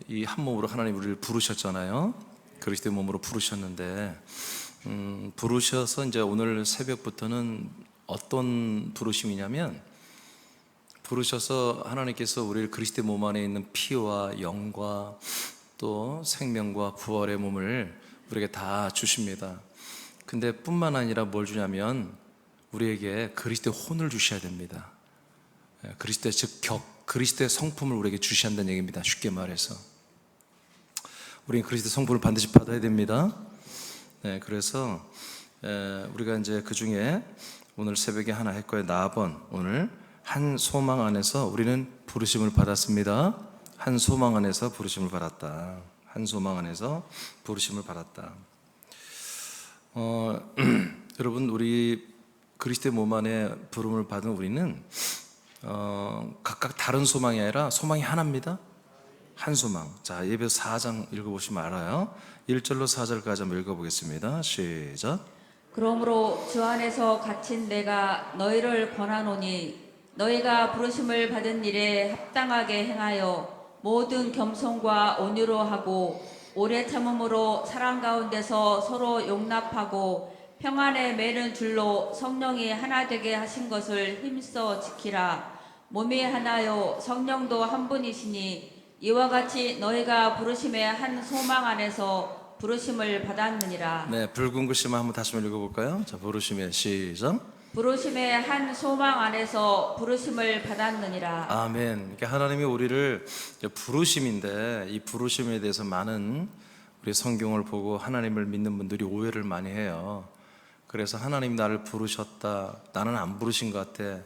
이 한 몸으로 하나님 우리를 부르셨잖아요. 그리스도의 몸으로 부르셨는데 부르셔서 이제 오늘 새벽부터는 어떤 부르심이냐면, 부르셔서 하나님께서 우리를 그리스도의 몸 안에 있는 피와 영과 또 생명과 부활의 몸을 우리에게 다 주십니다. 근데 뿐만 아니라 뭘 주냐면 우리에게 그리스도의 혼을 주셔야 됩니다. 그리스도의 그리스도의 성품을 우리에게 주셔야 한다는 얘기입니다. 쉽게 말해서 우리는 그리스도의 성품을 반드시 받아야 됩니다. 그래서 우리가 이제 그 중에 오늘 새벽에 하나 할 거예요. 나번 오늘 한 소망 안에서 우리는 부르심을 받았습니다. 한 소망 안에서 부르심을 받았다. 한 소망 안에서 부르심을 받았다. 여러분, 우리 그리스도의 몸 안에 부름을 받은 우리는 각각 다른 소망이 아니라 소망이 하나입니다. 한 소망. 자, 예배서 4장 읽어보시면 알아요. 1절로 4절까지 한번 읽어보겠습니다. 시작. 그러므로 주 안에서 갇힌 내가 너희를 권하노니 너희가 부르심을 받은 일에 합당하게 행하여 모든 겸손과 온유로 하고 오래 참음으로 사랑 가운데서 서로 용납하고 평안에 매는 줄로 성령이 하나 되게 하신 것을 힘써 지키라. 몸이 하나요 성령도 한 분이시니 이와 같이 너희가 부르심의 한 소망 안에서 부르심을 받았느니라. 네, 붉은 글씨만 한번 다시 한번 읽어볼까요? 자, 부르심의 시작. 부르심의 한 소망 안에서 부르심을 받았느니라. 아멘. 그러니까 하나님이 우리를 부르심인데, 이 부르심에 대해서 많은 우리 성경을 보고 하나님을 믿는 분들이 오해를 많이 해요. 그래서 하나님 나를 부르셨다, 나는 안 부르신 것 같아,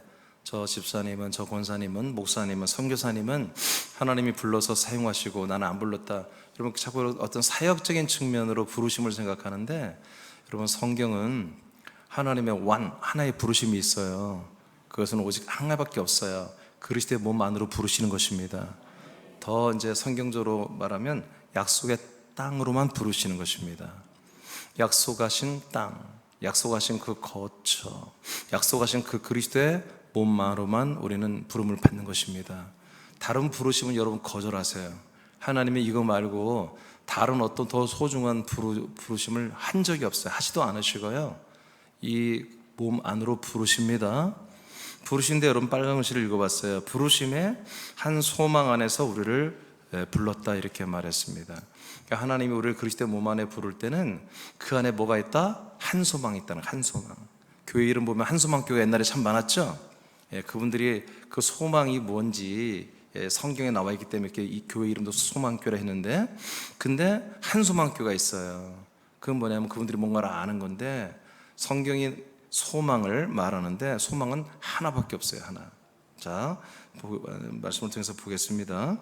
저 집사님은, 저 권사님은, 목사님은, 선교사님은 하나님이 불러서 사용하시고 나는 안 불렀다. 여러분, 자꾸 어떤 사역적인 측면으로 부르심을 생각하는데, 여러분, 성경은 하나님의 하나의 부르심이 있어요. 그것은 오직 하나밖에 없어요. 그리스도의 몸 안으로 부르시는 것입니다. 더 이제 성경적으로 말하면 약속의 땅으로만 부르시는 것입니다. 약속하신 땅, 약속하신 그 거처, 약속하신 그 그리스도의 몸만으로만 우리는 부름을 받는 것입니다. 다른 부르심은 여러분 거절하세요. 하나님이 이거 말고 다른 어떤 더 소중한 부르심을 한 적이 없어요. 하지도 않으시고요. 이 몸 안으로 부르십니다. 부르신데 여러분 빨간 글씨를 읽어봤어요. 부르심의 한 소망 안에서 우리를 불렀다, 이렇게 말했습니다. 그러니까 하나님이 우리를 그리스도의 몸 안에 부를 때는 그 안에 뭐가 있다? 한 소망이 있다는, 한 소망. 교회 이름 보면 한소망 교회 옛날에 참 많았죠. 그분들이 그 소망이 뭔지 성경에 나와 있기 때문에 이렇게 이 교회 이름도 소망교라 했는데, 근데 한소망교가 있어요. 그건 뭐냐면 그분들이 뭔가를 아는 건데, 성경이 소망을 말하는데 소망은 하나밖에 없어요. 하나. 자, 말씀을 통해서 보겠습니다.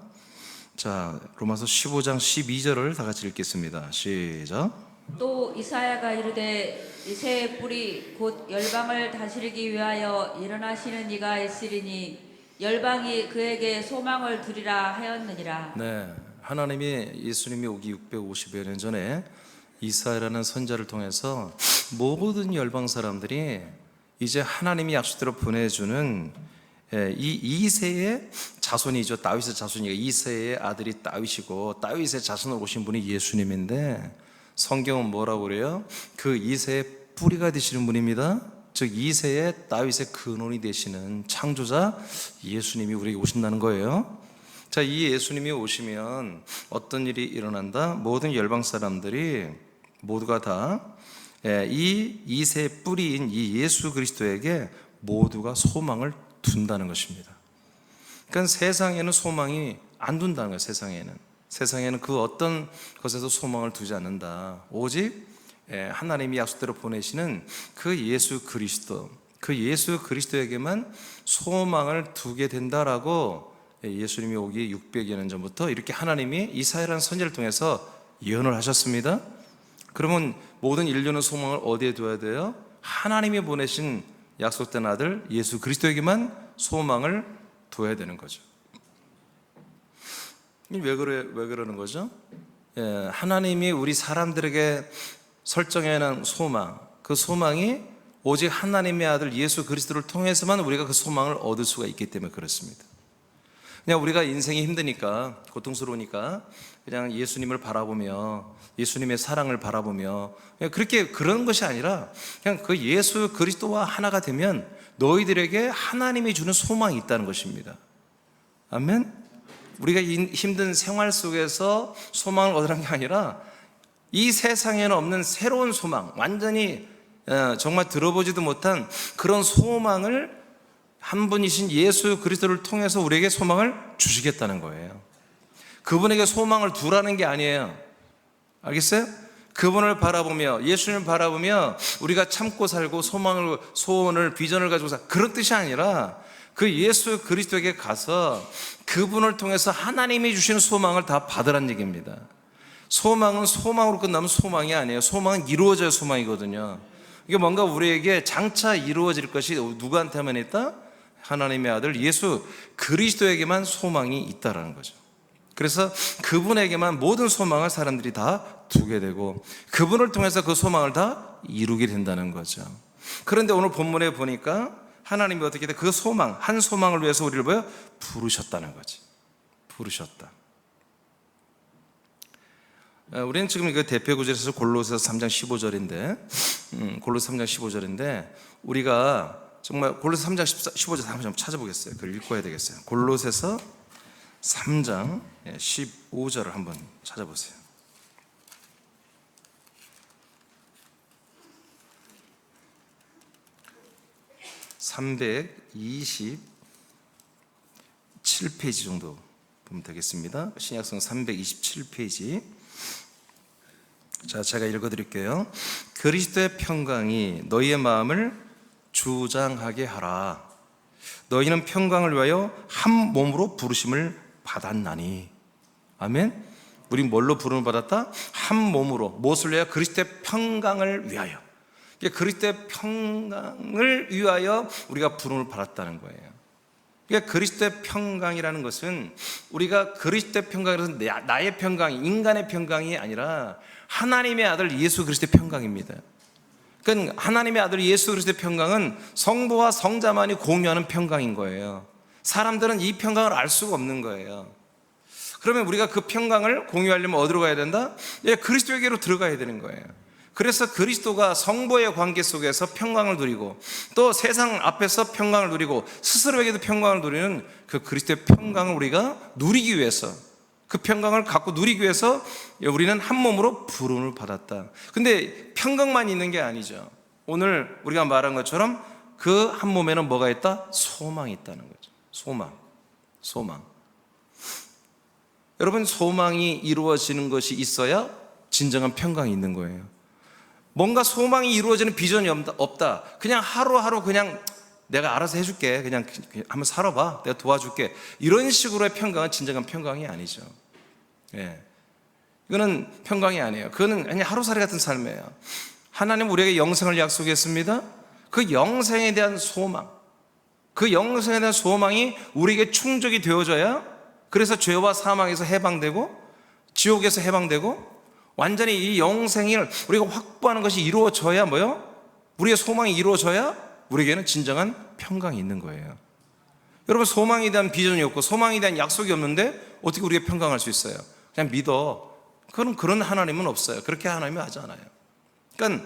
자, 로마서 15장 12절을 다 같이 읽겠습니다. 시작. 또 이사야가 이르되 이새의 뿌리 곧 열방을 다스리기 위하여 일어나시는 이가 있으리니 열방이 그에게 소망을 두리라 하였느니라. 네, 하나님이 예수님이 오기 650여 년 전에 이사야라는 선자를 통해서 모든 열방 사람들이 이제 하나님이 약속대로 보내주는 이 이새의 자손이죠. 다윗의 자손이고 이새의 아들이 다윗이고, 다윗의 자손으로 오신 분이 예수님인데, 성경은 뭐라고 그래요? 그 이새의 뿌리가 되시는 분입니다. 즉 이새의 다윗의 근원이 되시는 창조자 예수님이 우리에게 오신다는 거예요. 자, 이 예수님이 오시면 어떤 일이 일어난다? 모든 열방 사람들이 모두가 다 이 이새의 뿌리인 이 예수 그리스도에게 모두가 소망을 둔다는 것입니다. 그러니까 세상에는 소망이 안 둔다는 거예요. 세상에는 그 어떤 것에서 소망을 두지 않는다. 오직 하나님이 약속대로 보내시는 그 예수 그리스도, 그 예수 그리스도에게만 소망을 두게 된다라고 예수님이 오기 600여 년 전부터 이렇게 하나님이 이사야라는 선지자를 통해서 예언을 하셨습니다. 그러면 모든 인류는 소망을 어디에 둬야 돼요? 하나님이 보내신 약속된 아들 예수 그리스도에게만 소망을 둬야 되는 거죠. 왜 그러는 거죠? 하나님이 우리 사람들에게 설정해 놓은 소망, 그 소망이 오직 하나님의 아들 예수 그리스도를 통해서만 우리가 그 소망을 얻을 수가 있기 때문에 그렇습니다. 그냥 우리가 인생이 힘드니까, 고통스러우니까 그냥 예수님을 바라보며 예수님의 사랑을 바라보며 그냥 그렇게 그런 것이 아니라 그냥 그 예수 그리스도와 하나가 되면 너희들에게 하나님이 주는 소망이 있다는 것입니다. 아멘? 우리가 힘든 생활 속에서 소망을 얻으라는 게 아니라 이 세상에는 없는 새로운 소망, 완전히 정말 들어보지도 못한 그런 소망을 한 분이신 예수 그리스도를 통해서 우리에게 소망을 주시겠다는 거예요. 그분에게 소망을 두라는 게 아니에요. 알겠어요? 그분을 바라보며 예수님을 바라보며 우리가 참고 살고 소망을, 소원을, 비전을 가지고 살 그런 뜻이 아니라 그 예수 그리스도에게 가서 그분을 통해서 하나님이 주시는 소망을 다 받으란 얘기입니다. 소망은 소망으로 끝나면 소망이 아니에요. 소망은 이루어져야 소망이거든요. 이게 뭔가 우리에게 장차 이루어질 것이 누구한테만 있다? 하나님의 아들 예수 그리스도에게만 소망이 있다라는 거죠. 그래서 그분에게만 모든 소망을 사람들이 다 두게 되고 그분을 통해서 그 소망을 다 이루게 된다는 거죠. 그런데 오늘 본문에 보니까 하나님이 어떻게 돼? 그 소망, 한 소망을 위해서 우리를 뭐요? 부르셨다는 거지. 부르셨다. 우리는 지금 그 대표 구절에서 골로새서 3장 15절인데 골로새 3장 15절인데 우리가 정말 골로새 3장 15절 한번 찾아보겠어요. 그걸 읽어야 되겠어요. 골로새서 3장 15절을 한번 찾아보세요. (327페이지) 정도 보면 되겠습니다. 신약성 327페이지. 자, 제가 읽어드릴게요. 그리스도의 평강이 너희의 마음을 주장하게 하라. 너희는 평강을 위하여 한 몸으로 부르심을 받았나니. 아멘. 우리 뭘로 부름을 받았다? 한 몸으로. 무엇을 위하여? 그리스도의 평강을 위하여. 그리스도의 평강을 위하여 우리가 부름을 받았다는 거예요. 그러니까 그리스도의 평강이라는 것은 우리가 그리스도의 평강이라는 나의 평강, 인간의 평강이 아니라 하나님의 아들 예수 그리스도의 평강입니다. 그러니까 하나님의 아들 예수 그리스도의 평강은 성부와 성자만이 공유하는 평강인 거예요. 사람들은 이 평강을 알 수가 없는 거예요. 그러면 우리가 그 평강을 공유하려면 어디로 가야 된다? 그리스도에게로 들어가야 되는 거예요. 그래서 그리스도가 성부의 관계 속에서 평강을 누리고 또 세상 앞에서 평강을 누리고 스스로에게도 평강을 누리는 그 그리스도의 평강을 우리가 누리기 위해서, 그 평강을 갖고 누리기 위해서 우리는 한 몸으로 부름을 받았다. 근데 평강만 있는 게 아니죠. 오늘 우리가 말한 것처럼 그 한 몸에는 뭐가 있다? 소망이 있다는 거죠. 소망. 여러분, 소망이 이루어지는 것이 있어야 진정한 평강이 있는 거예요. 뭔가 소망이 이루어지는 비전이 없다. 그냥 하루하루 그냥 내가 알아서 해줄게. 그냥 한번 살아봐. 내가 도와줄게. 이런 식으로의 평강은 진정한 평강이 아니죠. 이거는 평강이 아니에요. 그거는 그냥 하루살이 같은 삶이에요. 하나님 우리에게 영생을 약속했습니다. 그 영생에 대한 소망, 그 영생에 대한 소망이 우리에게 충족이 되어져야 그래서 죄와 사망에서 해방되고 지옥에서 해방되고 완전히 이 영생을 우리가 확보하는 것이 이루어져야 뭐요? 우리의 소망이 이루어져야 우리에게는 진정한 평강이 있는 거예요. 여러분, 소망에 대한 비전이 없고 소망에 대한 약속이 없는데 어떻게 우리가 평강할 수 있어요? 그냥 믿어. 그런 하나님은 없어요. 그렇게 하나님이 하지 않아요. 그러니까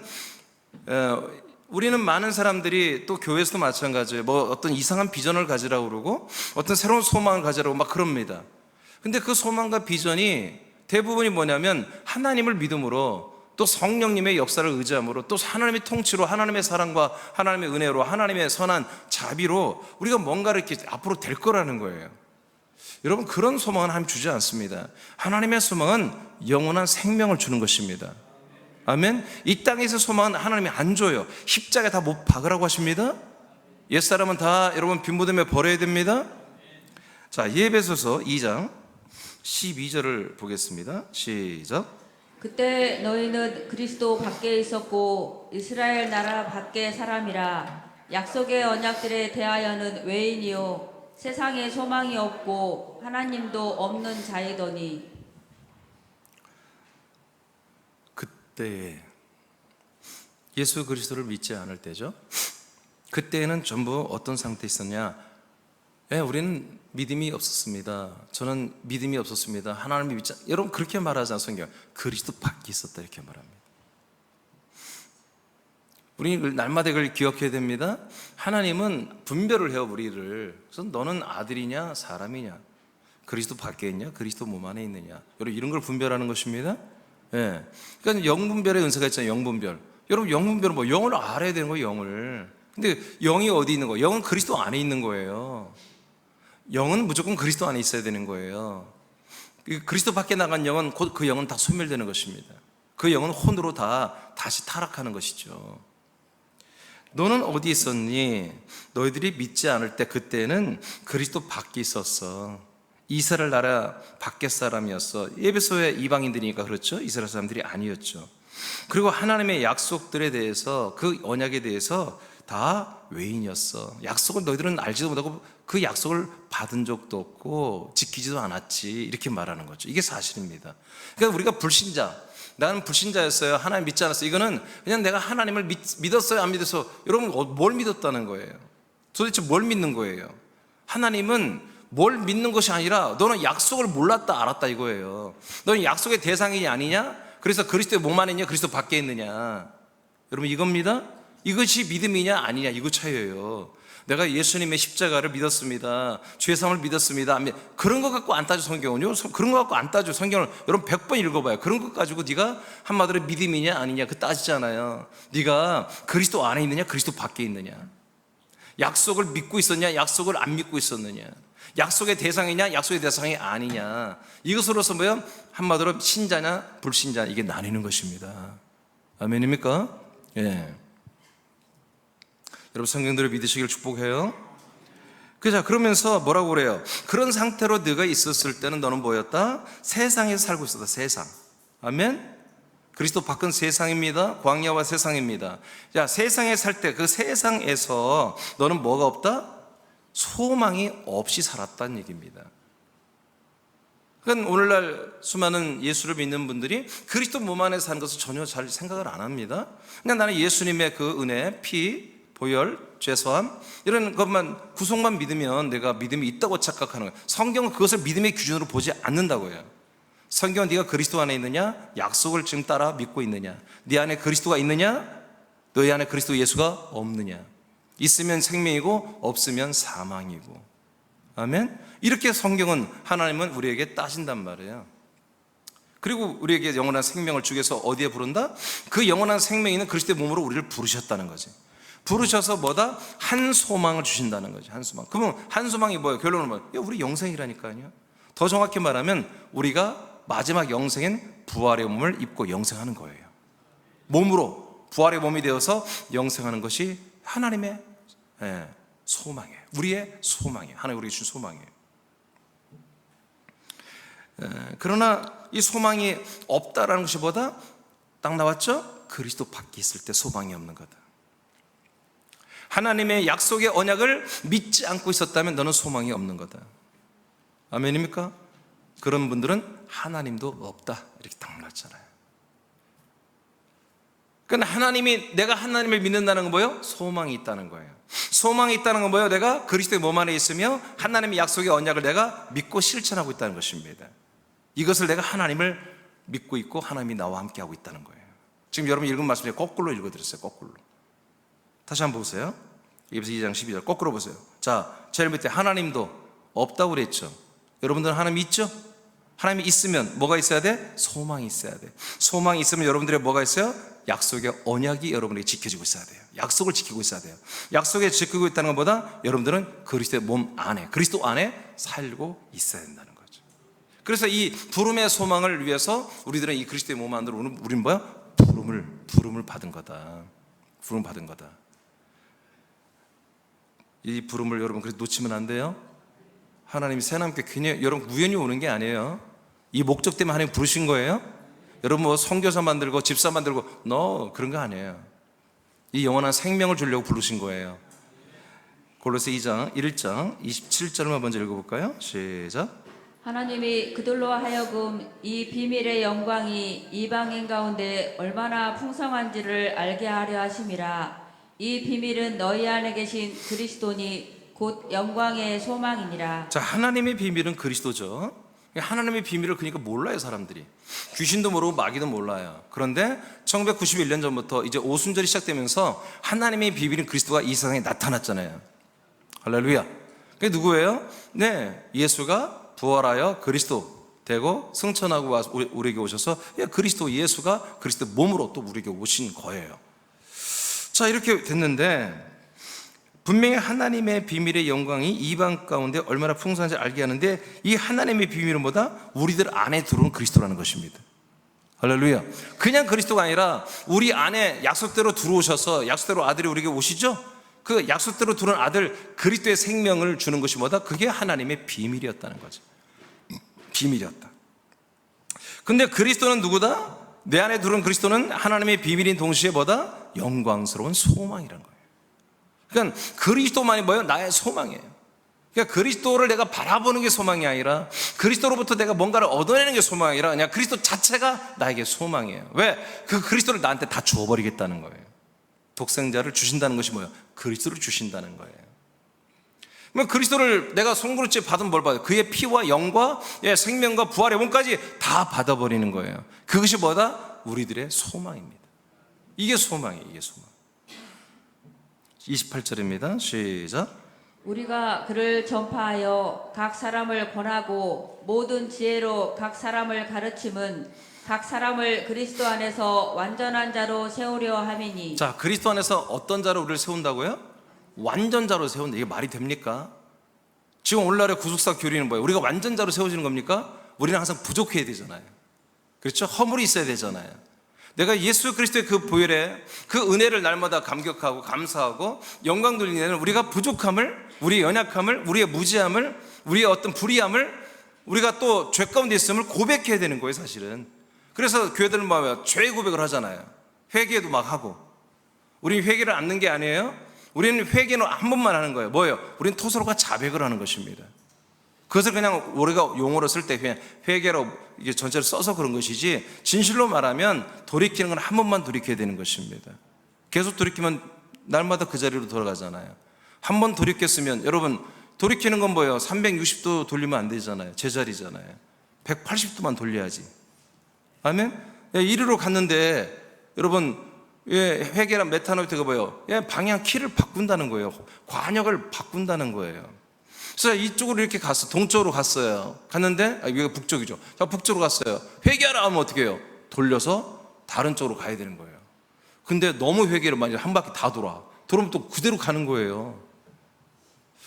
우리는 많은 사람들이 또 교회에서도 마찬가지예요. 뭐 어떤 이상한 비전을 가지라고 그러고 어떤 새로운 소망을 가지라고 막 그럽니다. 근데 그 소망과 비전이 대부분이 뭐냐면 하나님을 믿음으로 또 성령님의 역사를 의지함으로 또 하나님의 통치로 하나님의 사랑과 하나님의 은혜로 하나님의 선한 자비로 우리가 뭔가를 이렇게 앞으로 될 거라는 거예요. 여러분, 그런 소망은 하나님 주지 않습니다. 하나님의 소망은 영원한 생명을 주는 것입니다. 아멘. 이 땅에서 소망은 하나님이 안 줘요. 십자가에 다 못 박으라고 하십니다. 옛사람은 다 여러분 빈부대며 버려야 됩니다. 자, 에베소서 2장 12절을 보겠습니다. 시작. 그때 너희는 그리스도 밖에 있었고 이스라엘 나라 밖의 사람이라. 약속의 언약들에 대하여는 외인이요 세상에 소망이 없고 하나님도 없는 자이더니. 그때 예수 그리스도를 믿지 않을 때죠. 그때는 전부 어떤 상태에 있었냐? 우리는 믿음이 없었습니다. 저는 믿음이 없었습니다. 하나님을 믿지 여러분 그렇게 말하잖아요. 성경. 그리스도 밖에 있었다 이렇게 말합니다. 우리 날마다 이걸 기억해야 됩니다. 하나님은 분별을 해요 우리를. 그래서 너는 아들이냐 사람이냐, 그리스도 밖에 있냐 그리스도 몸 안에 있느냐, 여러분 이런 걸 분별하는 것입니다. 예. 그러니까 영분별의 은사가 있잖아요. 영분별. 여러분 영분별은 뭐 영을 알아야 되는 거예요. 영을. 근데 영이 어디 있는 거예요? 영은 그리스도 안에 있는 거예요. 영은 무조건 그리스도 안에 있어야 되는 거예요. 그리스도 밖에 나간 영은 곧 그 영은 다 소멸되는 것입니다. 그 영은 혼으로 다시 타락하는 것이죠. 너는 어디 있었니? 너희들이 믿지 않을 때 그때는 그리스도 밖에 있었어. 이스라엘 나라 밖에 사람이었어. 에베소의 이방인들이니까 그렇죠. 이스라엘 사람들이 아니었죠. 그리고 하나님의 약속들에 대해서, 그 언약에 대해서 다 외인이었어. 약속을 너희들은 알지도 못하고 그 약속을 받은 적도 없고 지키지도 않았지, 이렇게 말하는 거죠. 이게 사실입니다. 그러니까 우리가 불신자, 나는 불신자였어요, 하나님 믿지 않았어요, 이거는 그냥 내가 하나님을 믿었어요 안 믿었어요? 여러분 뭘 믿었다는 거예요? 도대체 뭘 믿는 거예요? 하나님은 뭘 믿는 것이 아니라 너는 약속을 몰랐다 알았다 이거예요. 너는 약속의 대상이 아니냐? 그래서 그리스도의 몸 안에 있냐 그리스도 밖에 있느냐? 여러분 이겁니다. 이것이 믿음이냐 아니냐 이거 차이예요. 내가 예수님의 십자가를 믿었습니다, 죄사함을 믿었습니다, 그런 거 갖고 안 따져 성경은요. 그런 거 갖고 안 따져 성경을. 여러분 100번 읽어봐요. 그런 것 가지고 네가 한마디로 믿음이냐 아니냐 그 따지잖아요. 네가 그리스도 안에 있느냐 그리스도 밖에 있느냐, 약속을 믿고 있었냐 약속을 안 믿고 있었느냐, 약속의 대상이냐 약속의 대상이 아니냐, 이것으로서 뭐야? 한마디로 신자냐 불신자냐 이게 나뉘는 것입니다. 아멘입니까? 예. 여러분 성경대로 믿으시길 축복해요. 자, 그러면서 뭐라고 그래요? 그런 상태로 네가 있었을 때는 너는 뭐였다? 세상에서 살고 있었다. 세상. 아멘. 그리스도 밖은 세상입니다. 광야와 세상입니다. 자, 세상에 살 때 그 세상에서 너는 뭐가 없다? 소망이 없이 살았다는 얘기입니다. 그러니까 오늘날 수많은 예수를 믿는 분들이 그리스도 몸 안에 사는 것을 전혀 잘 생각을 안 합니다. 그냥 나는 예수님의 그 은혜, 피, 보혈, 죄사함 이런 것만 구속만 믿으면 내가 믿음이 있다고 착각하는 거예요. 성경은 그것을 믿음의 기준으로 보지 않는다고요. 성경은 네가 그리스도 안에 있느냐, 약속을 지금 따라 믿고 있느냐, 네 안에 그리스도가 있느냐, 너희 안에 그리스도 예수가 없느냐, 있으면 생명이고 없으면 사망이고. 아멘. 이렇게 성경은, 하나님은 우리에게 따진단 말이에요. 그리고 우리에게 영원한 생명을 주기 위해서 어디에 부른다? 그 영원한 생명이 있는 그리스도의 몸으로 우리를 부르셨다는 거지. 부르셔서 뭐다? 한 소망을 주신다는 거죠. 한 소망. 그러면 한 소망이 뭐예요? 결론은 뭐예요? 우리 영생이라니까요. 더 정확히 말하면 우리가 마지막 영생인 부활의 몸을 입고 영생하는 거예요. 몸으로 부활의 몸이 되어서 영생하는 것이 하나님의 소망이에요. 우리의 소망이에요. 하나님 우리에게 준 소망이에요. 그러나 이 소망이 없다라는 것이 뭐다? 딱 나왔죠? 그리스도 밖에 있을 때 소망이 없는 거다. 하나님의 약속의 언약을 믿지 않고 있었다면 너는 소망이 없는 거다. 아멘입니까? 그런 분들은 하나님도 없다 이렇게 딱 맞잖아요. 그러니까 내가 하나님을 믿는다는 건 뭐예요? 소망이 있다는 거예요. 소망이 있다는 건 뭐예요? 내가 그리스도의 몸 안에 있으며 하나님의 약속의 언약을 내가 믿고 실천하고 있다는 것입니다. 이것을 내가 하나님을 믿고 있고 하나님이 나와 함께 하고 있다는 거예요. 지금 여러분 읽은 말씀 중에 거꾸로 읽어드렸어요. 거꾸로. 다시 한번 보세요. 에베소 2장 12절 거꾸로 보세요. 자, 제일 밑에 하나님도 없다고 그랬죠. 여러분들은 하나님 있죠? 하나님이 있으면 뭐가 있어야 돼? 소망이 있어야 돼. 소망이 있으면 여러분들의 뭐가 있어요? 약속의 언약이 여러분에게 지켜지고 있어야 돼요. 약속을 지키고 있어야 돼요. 약속에 지키고 있다는 것보다 여러분들은 그리스도의 몸 안에, 그리스도 안에 살고 있어야 된다는 거죠. 그래서 이 부름의 소망을 위해서 우리들은 이 그리스도의 몸 안으로 우리는 뭐야? 부름을 받은 거다. 부름 받은 거다. 이 부름을 여러분 그래서 놓치면 안 돼요. 하나님이 새남께 괜히 여러분 우연히 오는 게 아니에요. 이 목적 때문에 하나님 부르신 거예요. 여러분 뭐 선교사 만들고 집사 만들고 그런 거 아니에요. 이 영원한 생명을 주려고 부르신 거예요. 골로새 2장 1장 27절만 먼저 읽어볼까요? 시작. 하나님이 그들로 하여금 이 비밀의 영광이 이방인 가운데 얼마나 풍성한지를 알게 하려 하심이라. 이 비밀은 너희 안에 계신 그리스도니 곧 영광의 소망이니라. 자, 하나님의 비밀은 그리스도죠. 하나님의 비밀을 그러니까 몰라요, 사람들이. 귀신도 모르고 마귀도 몰라요. 그런데 1991년 전부터 이제 오순절이 시작되면서 하나님의 비밀인 그리스도가 이 세상에 나타났잖아요. 할렐루야. 그게 누구예요? 네, 예수가 부활하여 그리스도 되고 승천하고 와서 우리에게 오셔서 그리스도 예수가 그리스도 몸으로 또 우리에게 오신 거예요. 자, 이렇게 됐는데 분명히 하나님의 비밀의 영광이 이방 가운데 얼마나 풍성한지 알게 하는데 이 하나님의 비밀은 뭐다? 우리들 안에 들어온 그리스도라는 것입니다. 할렐루야. 그냥 그리스도가 아니라 우리 안에 약속대로 들어오셔서 약속대로 아들이 우리에게 오시죠? 그 약속대로 들어온 아들 그리스도의 생명을 주는 것이 뭐다? 그게 하나님의 비밀이었다는 거죠. 비밀이었다. 근데 그리스도는 누구다? 내 안에 들어온 그리스도는 하나님의 비밀인 동시에 뭐다? 영광스러운 소망이라는 거예요. 그러니까 그리스도만이 뭐예요? 나의 소망이에요. 그러니까 그리스도를 내가 바라보는 게 소망이 아니라 그리스도로부터 내가 뭔가를 얻어내는 게 소망이 아니라 그냥 그리스도 자체가 나에게 소망이에요. 왜? 그 그리스도를 나한테 다 주어버리겠다는 거예요. 독생자를 주신다는 것이 뭐예요? 그리스도를 주신다는 거예요. 그러면 그리스도를 내가 손그릇째 받으면 뭘 받아요? 그의 피와 영과 생명과 부활의 몸까지 다 받아버리는 거예요. 그것이 뭐다? 우리들의 소망입니다. 이게 소망이에요. 이게 소망. 28절입니다. 시작. 우리가 그를 전파하여 각 사람을 권하고 모든 지혜로 각 사람을 가르침은 각 사람을 그리스도 안에서 완전한 자로 세우려 함이니. 자, 그리스도 안에서 어떤 자로 우리를 세운다고요? 완전 자로 세운다. 이게 말이 됩니까? 지금 오늘날의 구속사 교리는 뭐예요? 우리가 완전 자로 세워지는 겁니까? 우리는 항상 부족해야 되잖아요. 그렇죠? 허물이 있어야 되잖아요. 내가 예수 그리스도의 그 보혈에 그 은혜를 날마다 감격하고 감사하고 영광 돌리는 우리가 부족함을, 우리의 연약함을, 우리의 무지함을, 우리의 어떤 불의함을 우리가 또 죄 가운데 있음을 고백해야 되는 거예요, 사실은. 그래서 교회들은 뭐 죄 고백을 하잖아요. 회개도 막 하고. 우리는 회개를 않는 게 아니에요. 우리는 회개는 한 번만 하는 거예요. 뭐예요? 우리는 토서로가 자백을 하는 것입니다. 그것을 그냥 우리가 용어로 쓸 때 그냥 회개로 이게 전체를 써서 그런 것이지, 진실로 말하면 돌이키는 건 한 번만 돌이켜야 되는 것입니다. 계속 돌이키면 날마다 그 자리로 돌아가잖아요. 한 번 돌이켰으면, 여러분 돌이키는 건 뭐예요? 360도 돌리면 안 되잖아요. 제자리잖아요. 180도만 돌려야지. 아멘? 이리로 갔는데 여러분 회개란 메타노이트가 뭐예요? 방향 키를 바꾼다는 거예요. 관역을 바꾼다는 거예요. 그래서 이쪽으로 이렇게 갔어. 동쪽으로 갔어요. 갔는데 여기가 북쪽이죠. 자, 북쪽으로 갔어요. 회개하라 하면 어떻게 해요? 돌려서 다른 쪽으로 가야 되는 거예요. 근데 너무 회개를 많이 한 바퀴 다 돌아오면 또 그대로 가는 거예요.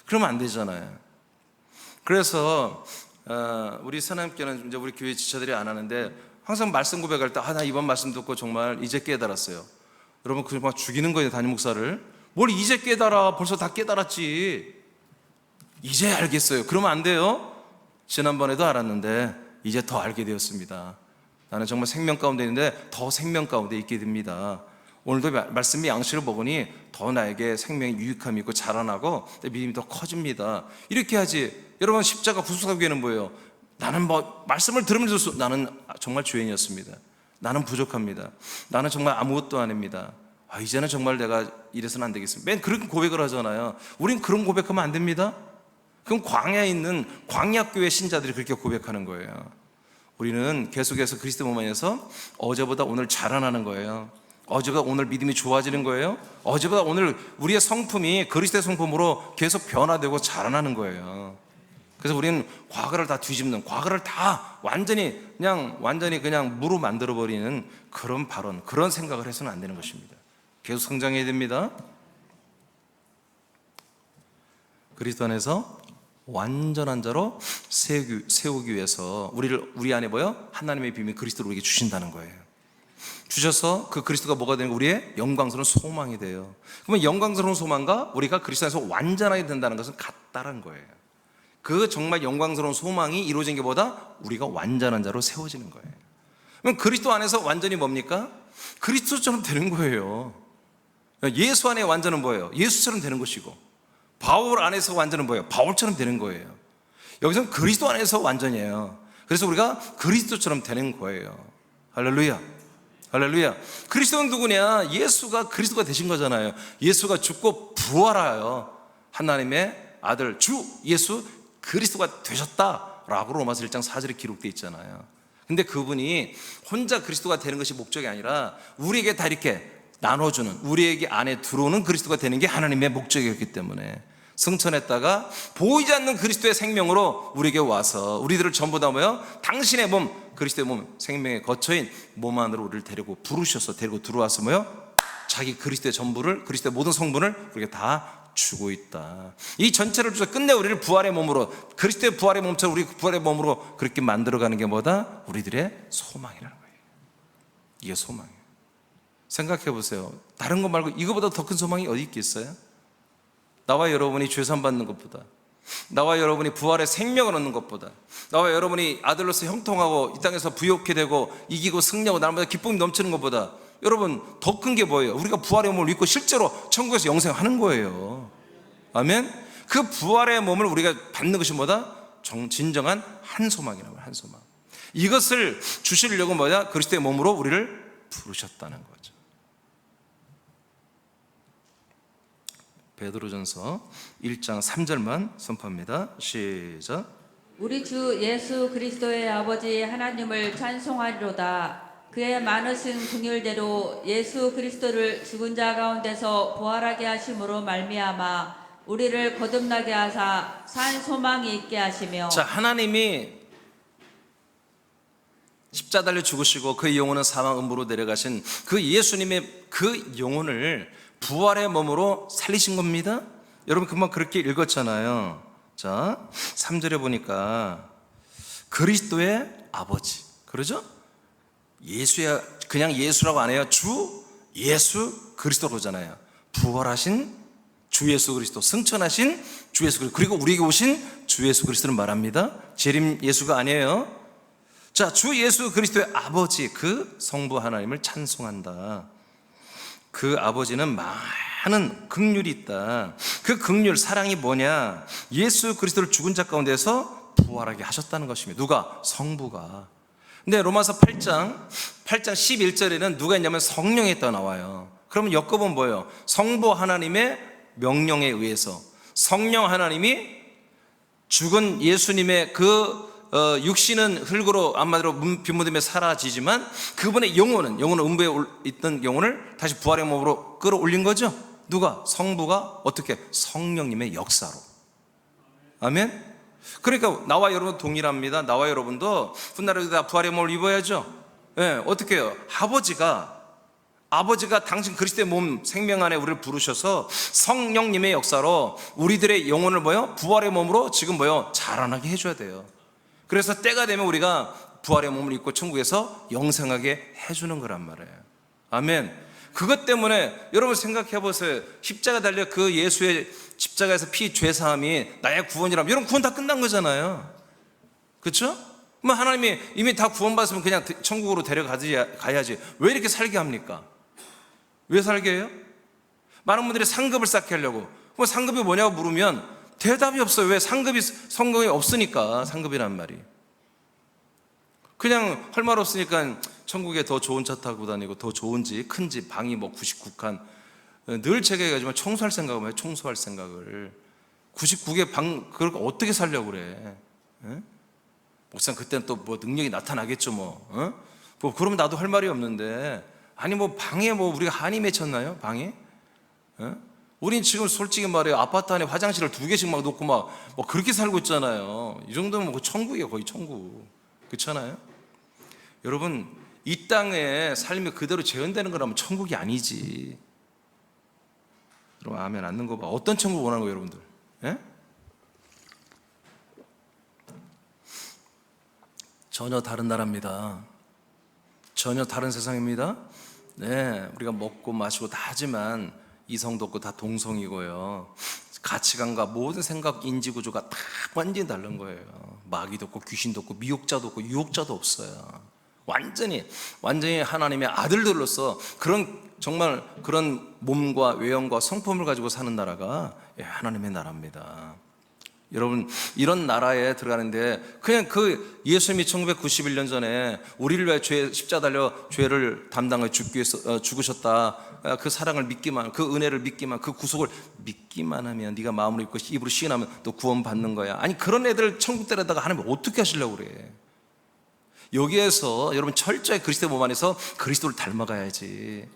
그러면 안 되잖아요. 그래서 우리 하나님께는 이제 우리 교회 지체들이 안 하는데 항상 말씀 고백할 때 나 이번 말씀 듣고 정말 이제 깨달았어요. 여러분 그냥 막 죽이는 거예요, 담임 목사를. 뭘 이제 깨달아? 벌써 다 깨달았지. 이제 알겠어요. 그러면 안 돼요. 지난번에도 알았는데 이제 더 알게 되었습니다. 나는 정말 생명 가운데 있는데 더 생명 가운데 있게 됩니다. 오늘도 말씀의 양식을 먹으니 더 나에게 생명의 유익함이 있고 자라나고 내 믿음이 더 커집니다. 이렇게 하지. 여러분 십자가 구속사교회는 뭐예요? 나는 뭐 말씀을 들으면서 나는 정말 죄인이었습니다. 나는 부족합니다. 나는 정말 아무것도 아닙니다. 이제는 정말 내가 이래서는 안 되겠습니다. 맨 그렇게 고백을 하잖아요. 우린 그런 고백하면 안 됩니다. 그럼 광야에 있는 광야교회 신자들이 그렇게 고백하는 거예요. 우리는 계속해서 그리스도 몸 안에서 어제보다 오늘 자라나는 거예요. 어제보다 오늘 믿음이 좋아지는 거예요. 어제보다 오늘 우리의 성품이 그리스도의 성품으로 계속 변화되고 자라나는 거예요. 그래서 우리는 과거를 다 뒤집는, 과거를 다 완전히 그냥 무로 만들어버리는 그런 발언, 그런 생각을 해서는 안 되는 것입니다. 계속 성장해야 됩니다. 그리스도 안에서 완전한 자로 세우기 위해서 우리 안에 뭐요? 하나님의 비밀 그리스도를 우리에게 주신다는 거예요. 주셔서 그 그리스도가 뭐가 되는 거예요? 우리의 영광스러운 소망이 돼요. 그러면 영광스러운 소망과 우리가 그리스도 안에서 완전하게 된다는 것은 같다는 거예요. 그 정말 영광스러운 소망이 이루어진 게 뭐다? 우리가 완전한 자로 세워지는 거예요. 그럼 그리스도 안에서 완전히 뭡니까? 그리스도처럼 되는 거예요. 예수 안에 완전은 뭐예요? 예수처럼 되는 것이고, 바울 안에서 완전은 뭐예요? 바울처럼 되는 거예요. 여기서는 그리스도 안에서 완전이에요. 그래서 우리가 그리스도처럼 되는 거예요. 할렐루야. 할렐루야. 그리스도는 누구냐? 예수가 그리스도가 되신 거잖아요. 예수가 죽고 부활하여 하나님의 아들 주 예수 그리스도가 되셨다라고 로마서 1장 4절에 기록되어 있잖아요. 근데 그분이 혼자 그리스도가 되는 것이 목적이 아니라 우리에게 다 이렇게 나눠주는, 우리에게 안에 들어오는 그리스도가 되는 게 하나님의 목적이었기 때문에 승천했다가 보이지 않는 그리스도의 생명으로 우리에게 와서 우리들을 전부 다 뭐요? 당신의 몸, 그리스도의 몸, 생명의 거처인 몸 안으로 우리를 데리고 부르셔서 데리고 들어와서 뭐요? 자기 그리스도의 전부를, 그리스도의 모든 성분을 우리에게 다 주고 있다. 이 전체를 주셔서 끝내 우리를 부활의 몸으로, 그리스도의 부활의 몸처럼 우리 부활의 몸으로 그렇게 만들어가는 게 뭐다? 우리들의 소망이라는 거예요. 이게 소망이에요. 생각해 보세요. 다른 거 말고 이거보다 더 큰 소망이 어디 있겠어요? 나와 여러분이 죄산 받는 것보다, 나와 여러분이 부활의 생명을 얻는 것보다, 나와 여러분이 아들로서 형통하고 이 땅에서 부욕해 되고 이기고 승리하고 날마다 기쁨이 넘치는 것보다 여러분 더 큰 게 뭐예요? 우리가 부활의 몸을 입고 실제로 천국에서 영생하는 거예요. 아멘. 그 부활의 몸을 우리가 받는 것이 뭐다? 진정한 한 소망이라고 해요. 한 소망. 이것을 주시려고 뭐냐? 그리스도의 몸으로 우리를 부르셨다는 거죠. 베드로전서 1장 3절만 선포합니다. 시작. 우리 주 예수 그리스도의 아버지 하나님을 찬송하리로다. 그의 많으신 긍휼대로 예수 그리스도를 죽은 자 가운데서 부활하게 하심으로 말미암아 우리를 거듭나게 하사 산 소망이 있게 하시며. 자, 하나님이 십자가 달려 죽으시고 그의 영혼은 사망 음부로 내려가신 그 예수님의 그 영혼을 부활의 몸으로 살리신 겁니다. 여러분 금방 그렇게 읽었잖아요. 자, 3절에 보니까 그리스도의 아버지, 그러죠? 예수야, 그냥 예수라고 안 해요. 주 예수 그리스도로잖아요. 부활하신 주 예수 그리스도, 승천하신 주 예수 그리스도, 그리고 우리에게 오신 주 예수 그리스도를 말합니다. 재림 예수가 아니에요. 자, 주 예수 그리스도의 아버지, 그 성부 하나님을 찬송한다. 그 아버지는 많은 긍휼이 있다. 그 긍휼, 사랑이 뭐냐? 예수 그리스도를 죽은 자 가운데서 부활하게 하셨다는 것입니다. 누가? 성부가. 근데 로마서 8장 11절에는 누가 있냐면 성령이 있다고 나와요. 그러면 엮어보면 뭐예요? 성부 하나님의 명령에 의해서 성령 하나님이 죽은 예수님의 그 육신은 흙으로 한마디로 빈무덤에 사라지지만 그분의 영혼은 음부에 있던 영혼을 다시 부활의 몸으로 끌어올린 거죠. 누가? 성부가. 어떻게? 성령님의 역사로. 아멘. 그러니까 나와 여러분 동일합니다. 나와 여러분도 훗날에 다 부활의 몸을 입어야죠. 예, 어떻게 해요? 아버지가 당신 그리스도의 몸 생명 안에 우리를 부르셔서 성령님의 역사로 우리들의 영혼을 뭐요? 부활의 몸으로 지금 뭐요? 자라나게 해줘야 돼요. 그래서 때가 되면 우리가 부활의 몸을 입고 천국에서 영생하게 해주는 거란 말이에요. 아멘. 그것 때문에 여러분 생각해 보세요. 십자가 달려 그 예수의 십자가에서 피 죄사함이 나의 구원이라면 여러분 구원 다 끝난 거잖아요. 그렇죠? 뭐 하나님이 이미 다 구원받았으면 그냥 천국으로 데려가야지 왜 이렇게 살게 합니까? 왜 살게 해요? 많은 분들이 상급을 쌓게 하려고. 뭐 상급이 뭐냐고 물으면 대답이 없어요. 왜? 상급이 성경에 없으니까. 상급이란 말이 그냥 할 말 없으니까 천국에 더 좋은 차 타고 다니고 더 좋은 집, 큰 집, 방이 뭐 99칸 늘 제가 얘기하지만 청소할 생각을 해요. 청소할 생각을 99개 방 그걸 어떻게 살려고 그래? 에? 목사님 그때는 또 뭐 능력이 나타나겠죠 뭐. 뭐 그러면 나도 할 말이 없는데 아니 뭐 방에 뭐 우리가 한이 맺혔나요? 방에? 우린 지금 솔직히 말해요. 아파트 안에 화장실을 2개씩 막 놓고 막 뭐 그렇게 살고 있잖아요. 이 정도면 뭐 천국이에요. 거의 천국. 그렇잖아요? 여러분 이 땅에 삶이 그대로 재현되는 거라면 천국이 아니지. 여러분 아멘 않는 거 봐. 어떤 천국 원하는 거예요 여러분들? 예? 전혀 다른 나라입니다. 전혀 다른 세상입니다. 네, 우리가 먹고 마시고 다 하지만 이성도 없고 다 동성이고요. 가치관과 모든 생각, 인지구조가 다 완전히 다른 거예요. 마귀도 없고 귀신도 없고 미혹자도 없고 유혹자도 없어요. 완전히 하나님의 아들들로서 정말 그런 몸과 외형과 성품을 가지고 사는 나라가 하나님의 나라입니다. 여러분, 이런 나라에 들어가는데 그냥 그 예수님이 1991년 전에 우리를 위해 십자가 달려 죄를 담당하여 죽기 위해서 죽으셨다. 그 사랑을 믿기만, 그 은혜를 믿기만, 그 구속을 믿기만 하면, 네가 마음으로 믿고 입으로 시인하면 또 구원 받는 거야. 아니, 그런 애들 천국 데려다가 하나님 어떻게 하시려고 그래? 여기에서 여러분 철저히 그리스도의 몸 안에서 그리스도를 닮아가야지.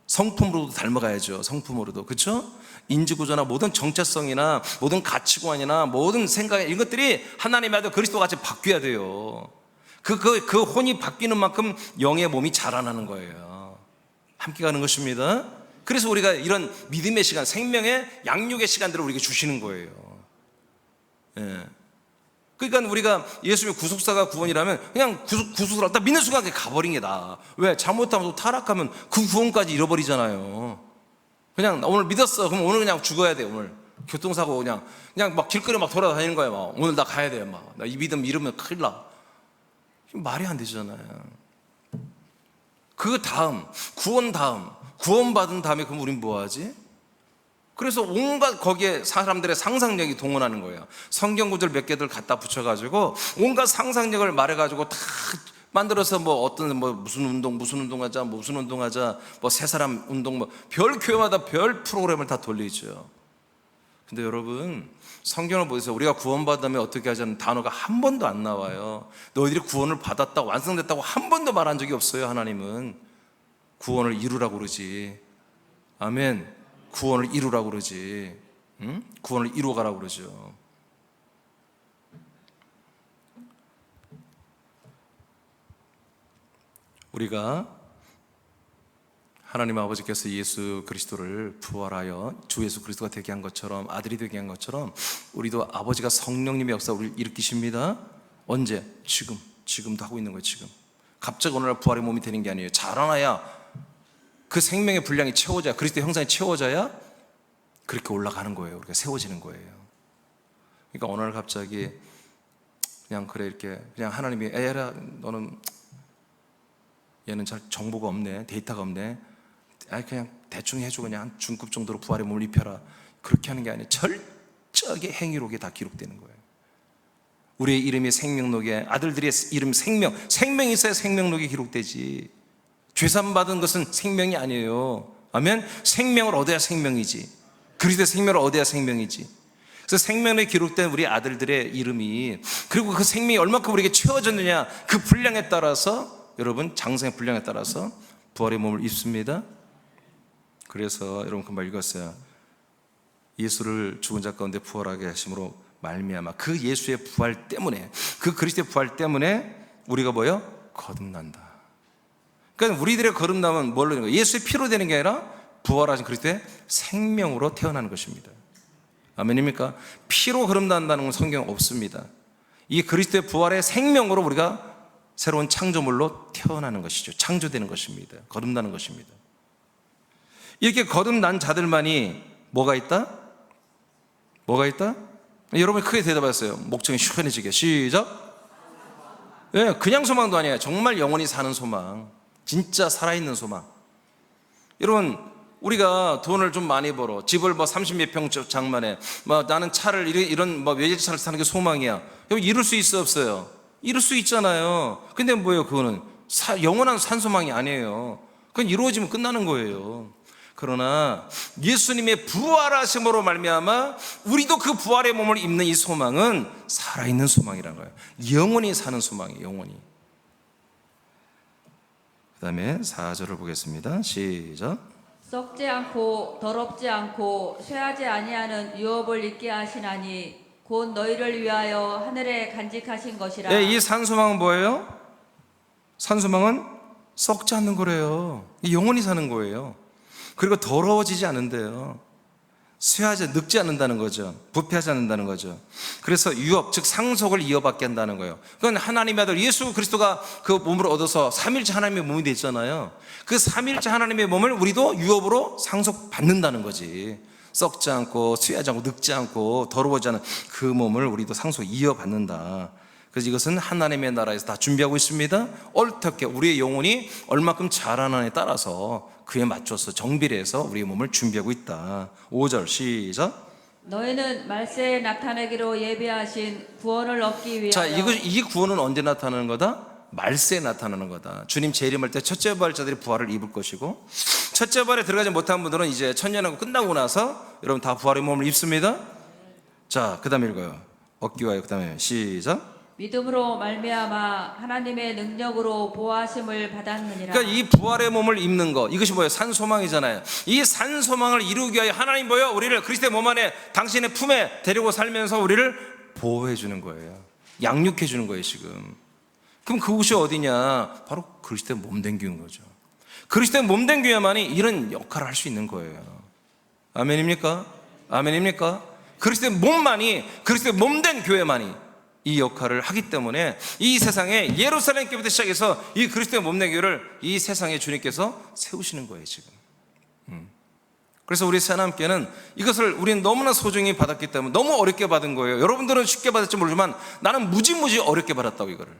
성품으로도 닮아가야죠. 성품으로도. 그렇죠? 인지구조나 모든 정체성이나 모든 가치관이나 모든 생각, 이것들이 하나님의 아들 그리스도 같이 바뀌어야 돼요. 그 혼이 바뀌는 만큼 영의 몸이 자라나는 거예요. 함께 가는 것입니다. 그래서 우리가 이런 믿음의 시간, 생명의 양육의 시간들을 우리에게 주시는 거예요. 예. 그러니까 우리가 예수님의 구속사가 구원이라면 그냥 구속을 딱 믿는 순간 가버린 게 나아. 왜? 잘못하면 또 타락하면 그 구원까지 잃어버리잖아요. 그냥 오늘 믿었어. 그럼 오늘 그냥 죽어야 돼. 오늘 교통사고 그냥 막 길거리 막 돌아다니는 거야. 막 오늘 나 가야 돼. 막 나 이 믿음 잃으면 큰일 나. 말이 안 되잖아요. 그 다음 구원받은 다음에 그럼 우린 뭐 하지? 그래서 온갖 거기에 사람들의 상상력이 동원하는 거예요. 성경 구절 몇 개들 갖다 붙여가지고 온갖 상상력을 말해가지고 다 만들어서 뭐 어떤 뭐 무슨 운동하자, 뭐 세 사람 운동, 뭐 별 교회마다 별 프로그램을 다 돌리죠. 근데 여러분, 성경을 보세요. 우리가 구원받으면 어떻게 하자는 단어가 한 번도 안 나와요. 너희들이 구원을 받았다고, 완성됐다고 한 번도 말한 적이 없어요. 하나님은 구원을 이루라고 그러지. 아멘. 구원을 이루라고 그러지. 응? 구원을 이루어가라고 그러죠. 우리가 하나님 아버지께서 예수 그리스도를 부활하여 주 예수 그리스도가 되게 한 것처럼, 아들이 되게 한 것처럼 우리도 아버지가 성령님의 역사 우리를 일으키십니다. 언제? 지금도 하고 있는 거예요. 지금 갑자기 어느 날 부활의 몸이 되는 게 아니에요. 자라나야, 그 생명의 분량이 채워져야, 그리스도의 형상이 채워져야 그렇게 올라가는 거예요. 우리가 세워지는 거예요. 그러니까 어느 날 갑자기 그냥 그래, 이렇게 그냥 하나님이 에라, 너는 얘는 잘 정보가 없네, 데이터가 없네, 그냥 대충 해줘, 그냥 한 중급 정도로 부활의 몸을 입혀라, 그렇게 하는 게 아니에요. 철저하게 행위록에 다 기록되는 거예요. 우리의 이름이 생명록에, 아들들의 이름 생명이 있어야 생명록에 기록되지. 죄산받은 것은 생명이 아니에요. 아멘. 생명을 얻어야 생명이지. 그리스도의 생명을 얻어야 생명이지. 그래서 생명에 기록된 우리 아들들의 이름이, 그리고 그 생명이 얼마큼 우리에게 채워졌느냐, 그 분량에 따라서, 여러분 장성의 분량에 따라서 부활의 몸을 입습니다. 그래서 여러분 금방 읽었어요. 예수를 죽은 자 가운데 부활하게 하심으로 말미암아, 그 예수의 부활 때문에, 그 그리스도의 부활 때문에 우리가 뭐요? 거듭난다. 그러니까 우리들의 거듭남은 뭘로 되는 거예요? 예수의 피로 되는 게 아니라 부활하신 그리스도의 생명으로 태어나는 것입니다. 아멘입니까? 피로 거듭난다는 건 성경 없습니다. 이 그리스도의 부활의 생명으로 우리가 새로운 창조물로 태어나는 것이죠. 창조되는 것입니다. 거듭나는 것입니다. 이렇게 거듭난 자들만이 뭐가 있다? 뭐가 있다? 여러분이 크게 대답하세요. 목청이 시원해지게. 시작. 네, 그냥 소망도 아니에요. 정말 영원히 사는 소망. 진짜 살아있는 소망. 여러분, 우리가 돈을 좀 많이 벌어, 집을 뭐 30몇 평 장만해, 뭐 나는 차를 이런 뭐 외제차를 사는 게 소망이야. 여러분, 이룰 수 있어 없어요? 이룰 수 있잖아요. 근데 뭐예요? 그거는 영원한 산소망이 아니에요. 그건 이루어지면 끝나는 거예요. 그러나 예수님의 부활하심으로 말미암아 우리도 그 부활의 몸을 입는 이 소망은 살아있는 소망이라는 거예요. 영원히 사는 소망이에요. 영원히. 그 다음에 4절을 보겠습니다. 시작. 썩지 않고 더럽지 않고 쇠하지 아니하는 유업을 있게 하시나니 곧 너희를 위하여 하늘에 간직하신 것이라. 네, 이 산소망은 뭐예요? 산소망은 썩지 않는 거래요. 영원히 사는 거예요. 그리고 더러워지지 않는데요. 늙지 않는다는 거죠. 부패하지 않는다는 거죠. 그래서 유업, 즉 상속을 이어받게 한다는 거예요. 그건 하나님의 아들 예수 그리스도가 그 몸을 얻어서 삼일째 하나님의 몸이 됐잖아요. 그 삼일째 하나님의 몸을 우리도 유업으로 상속받는다는 거지. 썩지 않고 쇠하지 않고 늙지 않고 더러워지지 않은 그 몸을 우리도 상속 이어받는다. 그래서 이것은 하나님의 나라에서 다 준비하고 있습니다. 어떻게 우리의 영혼이 얼마큼 자라나에 따라서 그에 맞춰서 정비를 해서 우리의 몸을 준비하고 있다. 5절 시작. 너희는 말세에 나타내기로 예비하신 구원을 얻기 위하여 자, 이 구원은 언제 나타나는 거다? 말세에 나타나는 거다. 주님 재림할 때 첫째 부활자들이 부활을 입을 것이고, 첫째 부활에 들어가지 못한 분들은 이제 천년하고 끝나고 나서 여러분 다 부활의 몸을 입습니다. 자, 그 다음에 읽어요. 얻기 위하여. 그 다음에 시작. 믿음으로 말미암아 하나님의 능력으로 보호하심을 받았느니라. 그러니까 이 부활의 몸을 입는 거, 이것이 뭐예요? 산소망이잖아요. 이 산소망을 이루기 위하여 하나님 뭐예요? 우리를 그리스도의 몸 안에 당신의 품에 데리고 살면서 우리를 보호해 주는 거예요. 양육해 주는 거예요 지금. 그럼 그곳이 어디냐? 바로 그리스도의 몸된 교회인 거죠. 그리스도의 몸된 교회만이 이런 역할을 할 수 있는 거예요. 아멘입니까? 아멘입니까? 그리스도의 몸만이, 그리스도의 몸된 교회만이 이 역할을 하기 때문에 이 세상에 예루살렘 교회부터 시작해서 이 그리스도의 몸된 교회를 이 세상에 주님께서 세우시는 거예요 지금. 그래서 우리 새하나님께는 이것을 우리는 너무나 소중히 받았기 때문에 너무 어렵게 받은 거예요. 여러분들은 쉽게 받을지 모르지만 나는 무지무지 어렵게 받았다고. 이거를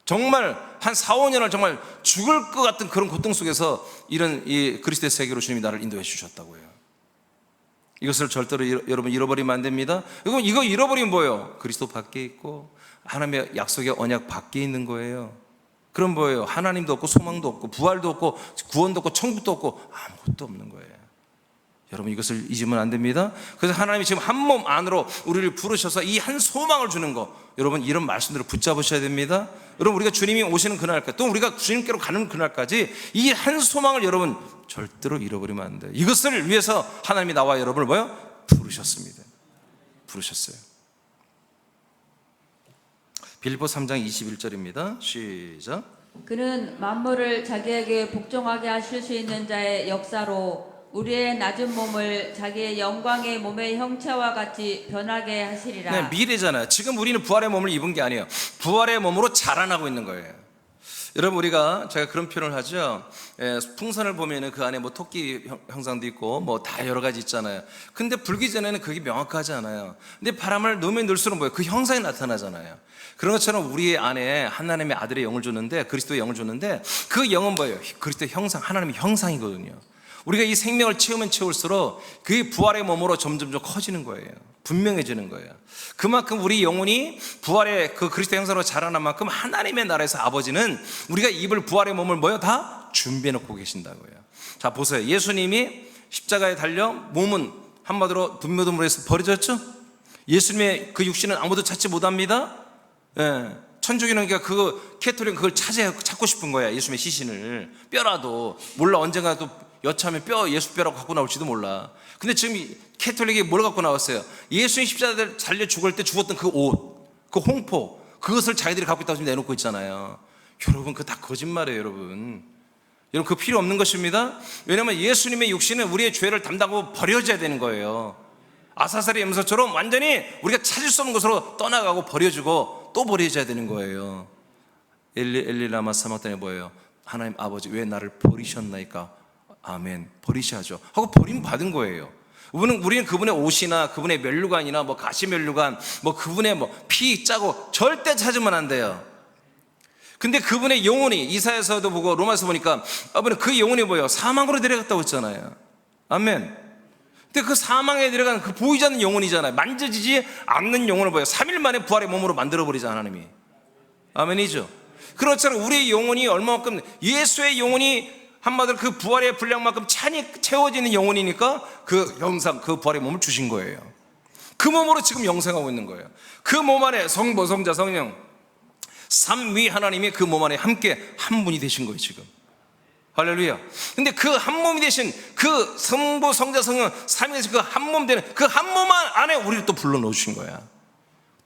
정말 한 4, 5년을 정말 죽을 것 같은 그런 고통 속에서 이런 이 그리스도의 세계로 주님이 나를 인도해 주셨다고요. 이것을 절대로 여러분 잃어버리면 안 됩니다. 이거 잃어버리면 뭐예요? 그리스도 밖에 있고 하나님의 약속의 언약 밖에 있는 거예요. 그럼 뭐예요? 하나님도 없고 소망도 없고 부활도 없고 구원도 없고 천국도 없고 아무것도 없는 거예요. 여러분 이것을 잊으면 안 됩니다. 그래서 하나님이 지금 한 몸 안으로 우리를 부르셔서 이 한 소망을 주는 거, 여러분 이런 말씀들을 붙잡으셔야 됩니다. 여러분 우리가 주님이 오시는 그날까지, 또 우리가 주님께로 가는 그날까지 이 한 소망을 여러분 절대로 잃어버리면 안 돼요. 이것을 위해서 하나님이 나와 여러분을 뭐요? 부르셨습니다. 부르셨어요. 빌립보 3장 21절입니다 시작. 그는 만물을 자기에게 복종하게 하실 수 있는 자의 역사로 우리의 낮은 몸을 자기의 영광의 몸의 형체와 같이 변하게 하시리라. 네, 미래잖아요. 지금 우리는 부활의 몸을 입은 게 아니에요. 부활의 몸으로 자라나고 있는 거예요. 여러분 제가 그런 표현을 하죠. 풍선을 보면은 그 안에 뭐 토끼 형상도 있고 뭐 다 여러 가지 있잖아요. 근데 불기 전에는 그게 명확하지 않아요. 근데 바람을 넣으면 넣을수록 뭐예요? 그 형상이 나타나잖아요. 그런 것처럼 우리 안에 하나님의 아들의 영을 줬는데, 그리스도의 영을 줬는데 그 영은 뭐예요? 그리스도의 형상, 하나님의 형상이거든요. 우리가 이 생명을 채우면 채울수록 그게 부활의 몸으로 점점점 커지는 거예요. 분명해지는 거예요. 그만큼 우리 영혼이 부활의 그 그리스도 형상으로 자라난 만큼 하나님의 나라에서 아버지는 우리가 입을 부활의 몸을 뭐요? 다 준비해 놓고 계신다고요. 자 보세요. 예수님이 십자가에 달려 몸은 한마디로 분묘도물에서 버려졌죠. 예수님의 그 육신은 아무도 찾지 못합니다. 천주교는 그러니까 그 캐톨릭은 그걸 찾고 싶은 거야. 예수님의 시신을. 뼈라도 몰라, 언젠가 또 여차하면 예수 뼈라고 갖고 나올지도 몰라. 근데 지금 캐톨릭이 뭘 갖고 나왔어요? 예수님 십자가에 달려 죽을 때 죽었던 그 옷, 그 홍포, 그것을 자기들이 갖고 있다고 지금 내놓고 있잖아요. 여러분 그거 다 거짓말이에요. 여러분 그거 필요 없는 것입니다. 왜냐하면 예수님의 육신은 우리의 죄를 담당하고 버려져야 되는 거예요. 아사살의 염소처럼 완전히 우리가 찾을 수 없는 곳으로 떠나가고 버려지고 또 버려져야 되는 거예요. 엘리 라마 사막단이 뭐예요? 하나님 아버지 왜 나를 버리셨나이까? 아멘. 버리셔야죠 하고 버림 받은 거예요. 우리는 그분의 옷이나 그분의 면류관이나 뭐 가시 면류관, 뭐 그분의 뭐 피 짜고 절대 찾으면 안 돼요. 근데 그분의 영혼이, 이사야서도 보고 로마서 보니까 아버님 그 영혼이 뭐예요? 사망으로 데려갔다고 했잖아요. 아멘. 근데 그 사망에 데려간 그 보이지 않는 영혼이잖아요. 만져지지 않는 영혼을 뭐예요? 3일 만에 부활의 몸으로 만들어버리자 하나님이. 아멘이죠. 그렇잖아요. 우리의 영혼이 얼마만큼, 예수의 영혼이 한마디로 그 부활의 분량만큼 찬이 채워지는 영혼이니까 그 형상, 그 부활의 몸을 주신 거예요. 그 몸으로 지금 영생하고 있는 거예요. 그 몸 안에 성부, 성자, 성령 삼위 하나님이 그 몸 안에 함께 한 분이 되신 거예요 지금. 할렐루야. 근데 그 한 몸이 되신 그 성부, 성자, 성령 삼위에서 그 한 몸 되는 그 한 몸 안에 우리를 또 불러 넣으신 거야.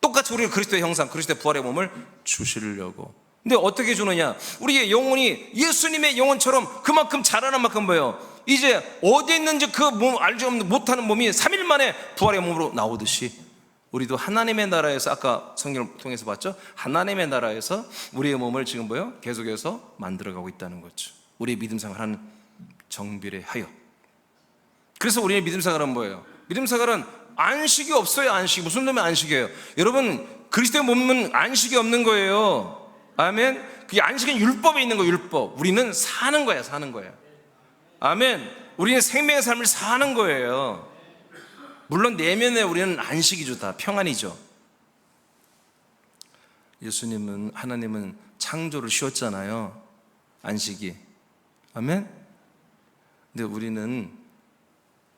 똑같이 우리를 그리스도의 형상, 그리스도의 부활의 몸을 주시려고. 근데 어떻게 주느냐? 우리의 영혼이 예수님의 영혼처럼 그만큼 자라는 만큼 뭐예요? 이제 어디에 있는지 그 몸 알지 못하는 몸이 3일 만에 부활의 몸으로 나오듯이 우리도 하나님의 나라에서, 아까 성경을 통해서 봤죠? 하나님의 나라에서 우리의 몸을 지금 뭐예요? 계속해서 만들어가고 있다는 거죠. 우리의 믿음 생활하는 정비례 하여. 그래서 우리의 믿음 생활은 뭐예요? 믿음 생활은 안식이 없어요. 안식. 무슨 놈의 안식이에요? 여러분 그리스도의 몸은 안식이 없는 거예요. 아멘. 그 안식은 율법에 있는 거예요. 율법. 우리는 사는 거야. 사는 거야. 아멘. 우리는 생명의 삶을 사는 거예요. 물론 내면에 우리는 안식이죠. 다 평안이죠. 예수님은, 하나님은 창조를 쉬었잖아요. 안식이. 아멘? 근데 우리는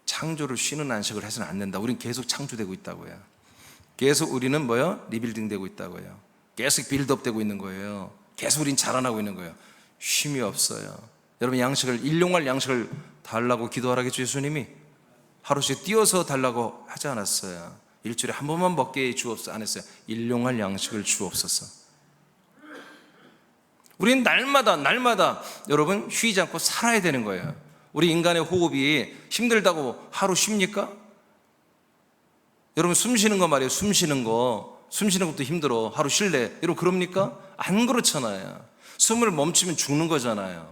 창조를 쉬는 안식을 해서는 안 된다. 우리는 계속 창조되고 있다고요. 계속 우리는 뭐요? 리빌딩 되고 있다고요. 계속 빌드업 되고 있는 거예요. 계속 우린 자라나고 있는 거예요. 쉼이 없어요. 여러분, 일용할 양식을 달라고 기도하라겠죠, 예수님이? 하루씩 띄어서 달라고 하지 않았어요. 일주일에 한 번만 먹게 주옵소서 안 했어요. 일용할 양식을 주옵소서. 우리는 날마다 여러분 쉬지 않고 살아야 되는 거예요. 우리 인간의 호흡이 힘들다고 하루 쉽니까? 여러분 숨 쉬는 거 말이에요. 숨 쉬는 것도 힘들어. 하루 쉴래? 여러분 그럽니까? 안 그렇잖아요. 숨을 멈추면 죽는 거잖아요.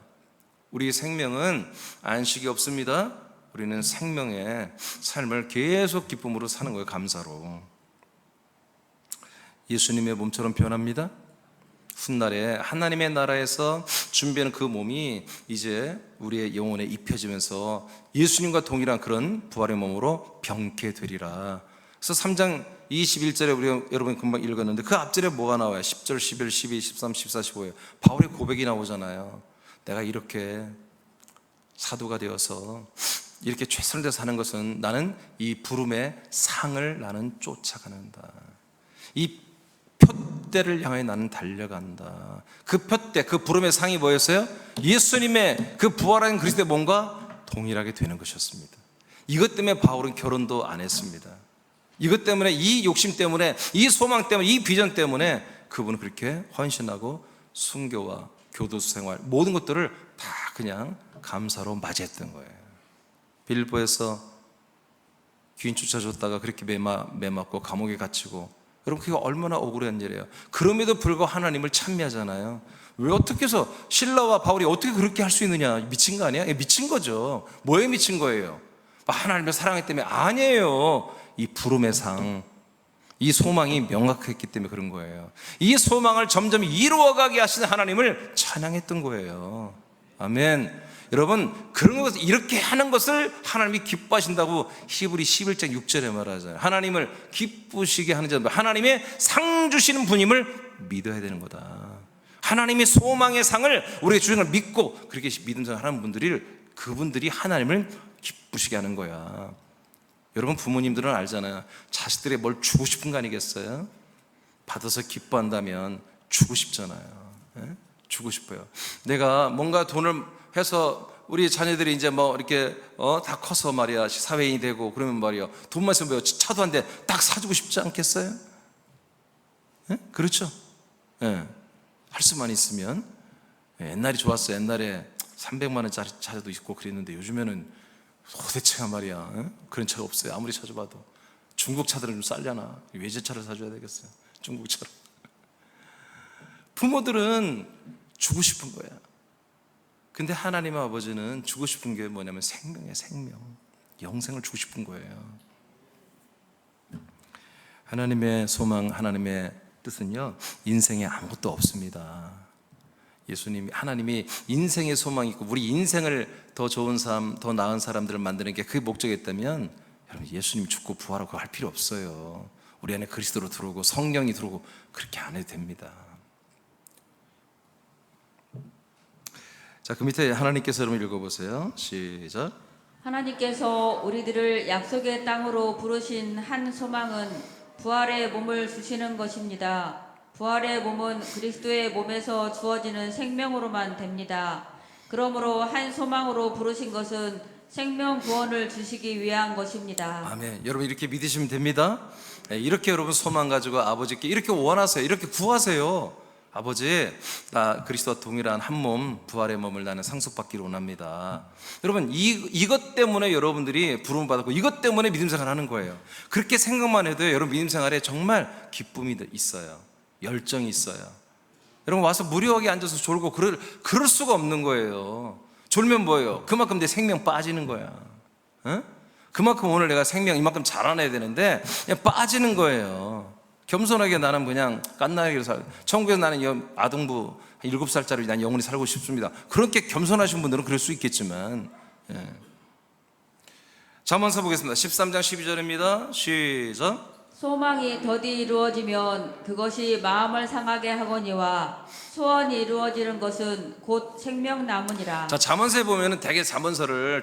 우리 생명은 안식이 없습니다. 우리는 생명의 삶을 계속 기쁨으로 사는 거예요. 감사로. 예수님의 몸처럼 변합니다. 훗날에 하나님의 나라에서 준비하는 그 몸이 이제 우리의 영혼에 입혀지면서 예수님과 동일한 그런 부활의 몸으로 병케 되리라. 그래서 3장 21절에 우리가 여러분 금방 읽었는데 그 앞절에 뭐가 나와요? 10절, 11, 12, 13, 14, 15에 바울의 고백이 나오잖아요. 내가 이렇게 사도가 되어서 이렇게 최선을 다해 사는 것은 나는 이 부름의 상을 나는 쫓아가는다. 이 표대를 향해 나는 달려간다. 그 표대, 그 부름의 상이 뭐였어요? 예수님의 그 부활한 그리스도의 몸과 동일하게 되는 것이었습니다. 이것 때문에 바울은 결혼도 안 했습니다. 이것 때문에, 이 욕심 때문에, 이 소망 때문에, 이 비전 때문에 그분은 그렇게 헌신하고 순교와 교도소 생활 모든 것들을 다 그냥 감사로 맞이했던 거예요. 빌보에서 귀인 쫓아줬다가 그렇게 매맞고 감옥에 갇히고, 여러분 그게 얼마나 억울한 일이에요. 그럼에도 불구하고 하나님을 찬미하잖아요. 왜 어떻게 해서 실라와 바울이 어떻게 그렇게 할 수 있느냐? 미친 거 아니야? 미친 거죠. 뭐에 미친 거예요? 하나님의 사랑이 때문에? 아니에요. 이 부름의 상, 이 소망이 명확했기 때문에 그런 거예요. 이 소망을 점점 이루어가게 하시는 하나님을 찬양했던 거예요. 아멘. 여러분 그런 것을 이렇게 하는 것을 하나님이 기뻐하신다고 히브리 11장 6절에 말하잖아요. 하나님을 기쁘시게 하는 자, 하나님의 상 주시는 분임을 믿어야 되는 거다. 하나님의 소망의 상을 우리의 주인을 믿고 그렇게 믿음 생활하는 그분들이 하나님을 기쁘시게 하는 거야. 여러분 부모님들은 알잖아요. 자식들이 뭘 주고 싶은 거 아니겠어요? 받아서 기뻐한다면 주고 싶잖아요. 예? 주고 싶어요. 내가 뭔가 돈을 해서 우리 자녀들이 이제 뭐 이렇게 다 커서 말이야 사회인이 되고 그러면 말이야 돈만 있으면 차도 한 대 딱 사주고 싶지 않겠어요? 예? 그렇죠? 예. 할 수만 있으면. 예. 옛날이 좋았어요. 옛날에 300만 원짜리 차도 있고 그랬는데 요즘에는 도대체가 말이야 그런 차가 없어요. 아무리 찾아봐도. 중국 차들은 좀 쌀려나. 외제차를 사줘야 되겠어요. 중국차로. 부모들은 주고 싶은 거야. 근데 하나님의 아버지는 주고 싶은 게 뭐냐면 생명이에요. 생명. 영생을 주고 싶은 거예요. 하나님의 소망, 하나님의 뜻은요 인생에 아무것도 없습니다. 하나님이 인생의 소망이 있고 우리 인생을 더 좋은 삶, 더 나은 사람들을 만드는 게 그게 목적이었다면 여러분 예수님 죽고 부활하고 할 필요 없어요. 우리 안에 그리스도로 들어오고 성령이 들어오고 그렇게 안 해도 됩니다. 자, 그 밑에 하나님께서 여러분 읽어보세요. 시작. 하나님께서 우리들을 약속의 땅으로 부르신 한 소망은 부활의 몸을 주시는 것입니다. 부활의 몸은 그리스도의 몸에서 주어지는 생명으로만 됩니다. 그러므로 한 소망으로 부르신 것은 생명 구원을 주시기 위한 것입니다. 아멘. 여러분 이렇게 믿으시면 됩니다. 이렇게 여러분 소망 가지고 아버지께 이렇게 원하세요. 이렇게 구하세요. 아버지, 나 그리스도와 동일한 한 몸, 부활의 몸을 나는 상속받기를 원합니다. 여러분 이것 때문에 여러분들이 부름을 받았고 이것 때문에 믿음 생활하는 거예요. 그렇게 생각만 해도 여러분 믿음 생활에 정말 기쁨이 있어요. 열정이 있어요. 여러분 와서 무료하게 앉아서 졸고 그럴 수가 없는 거예요. 졸면 뭐예요? 그만큼 내 생명 빠지는 거야. 어? 그만큼 오늘 내가 생명 이만큼 자라나야 되는데 그냥 빠지는 거예요. 겸손하게 나는 그냥 깐나기로 천국에서 나는 아동부 7살짜리 난 영원히 살고 싶습니다. 그렇게 겸손하신 분들은 그럴 수 있겠지만, 예. 잠언서 보겠습니다. 13장 12절입니다. 시작. 소망이 더디 이루어지면 그것이 마음을 상하게 하거니와 소원이 이루어지는 것은 곧 생명나무니라. 자, 잠언서에 보면은 대개 잠언전서를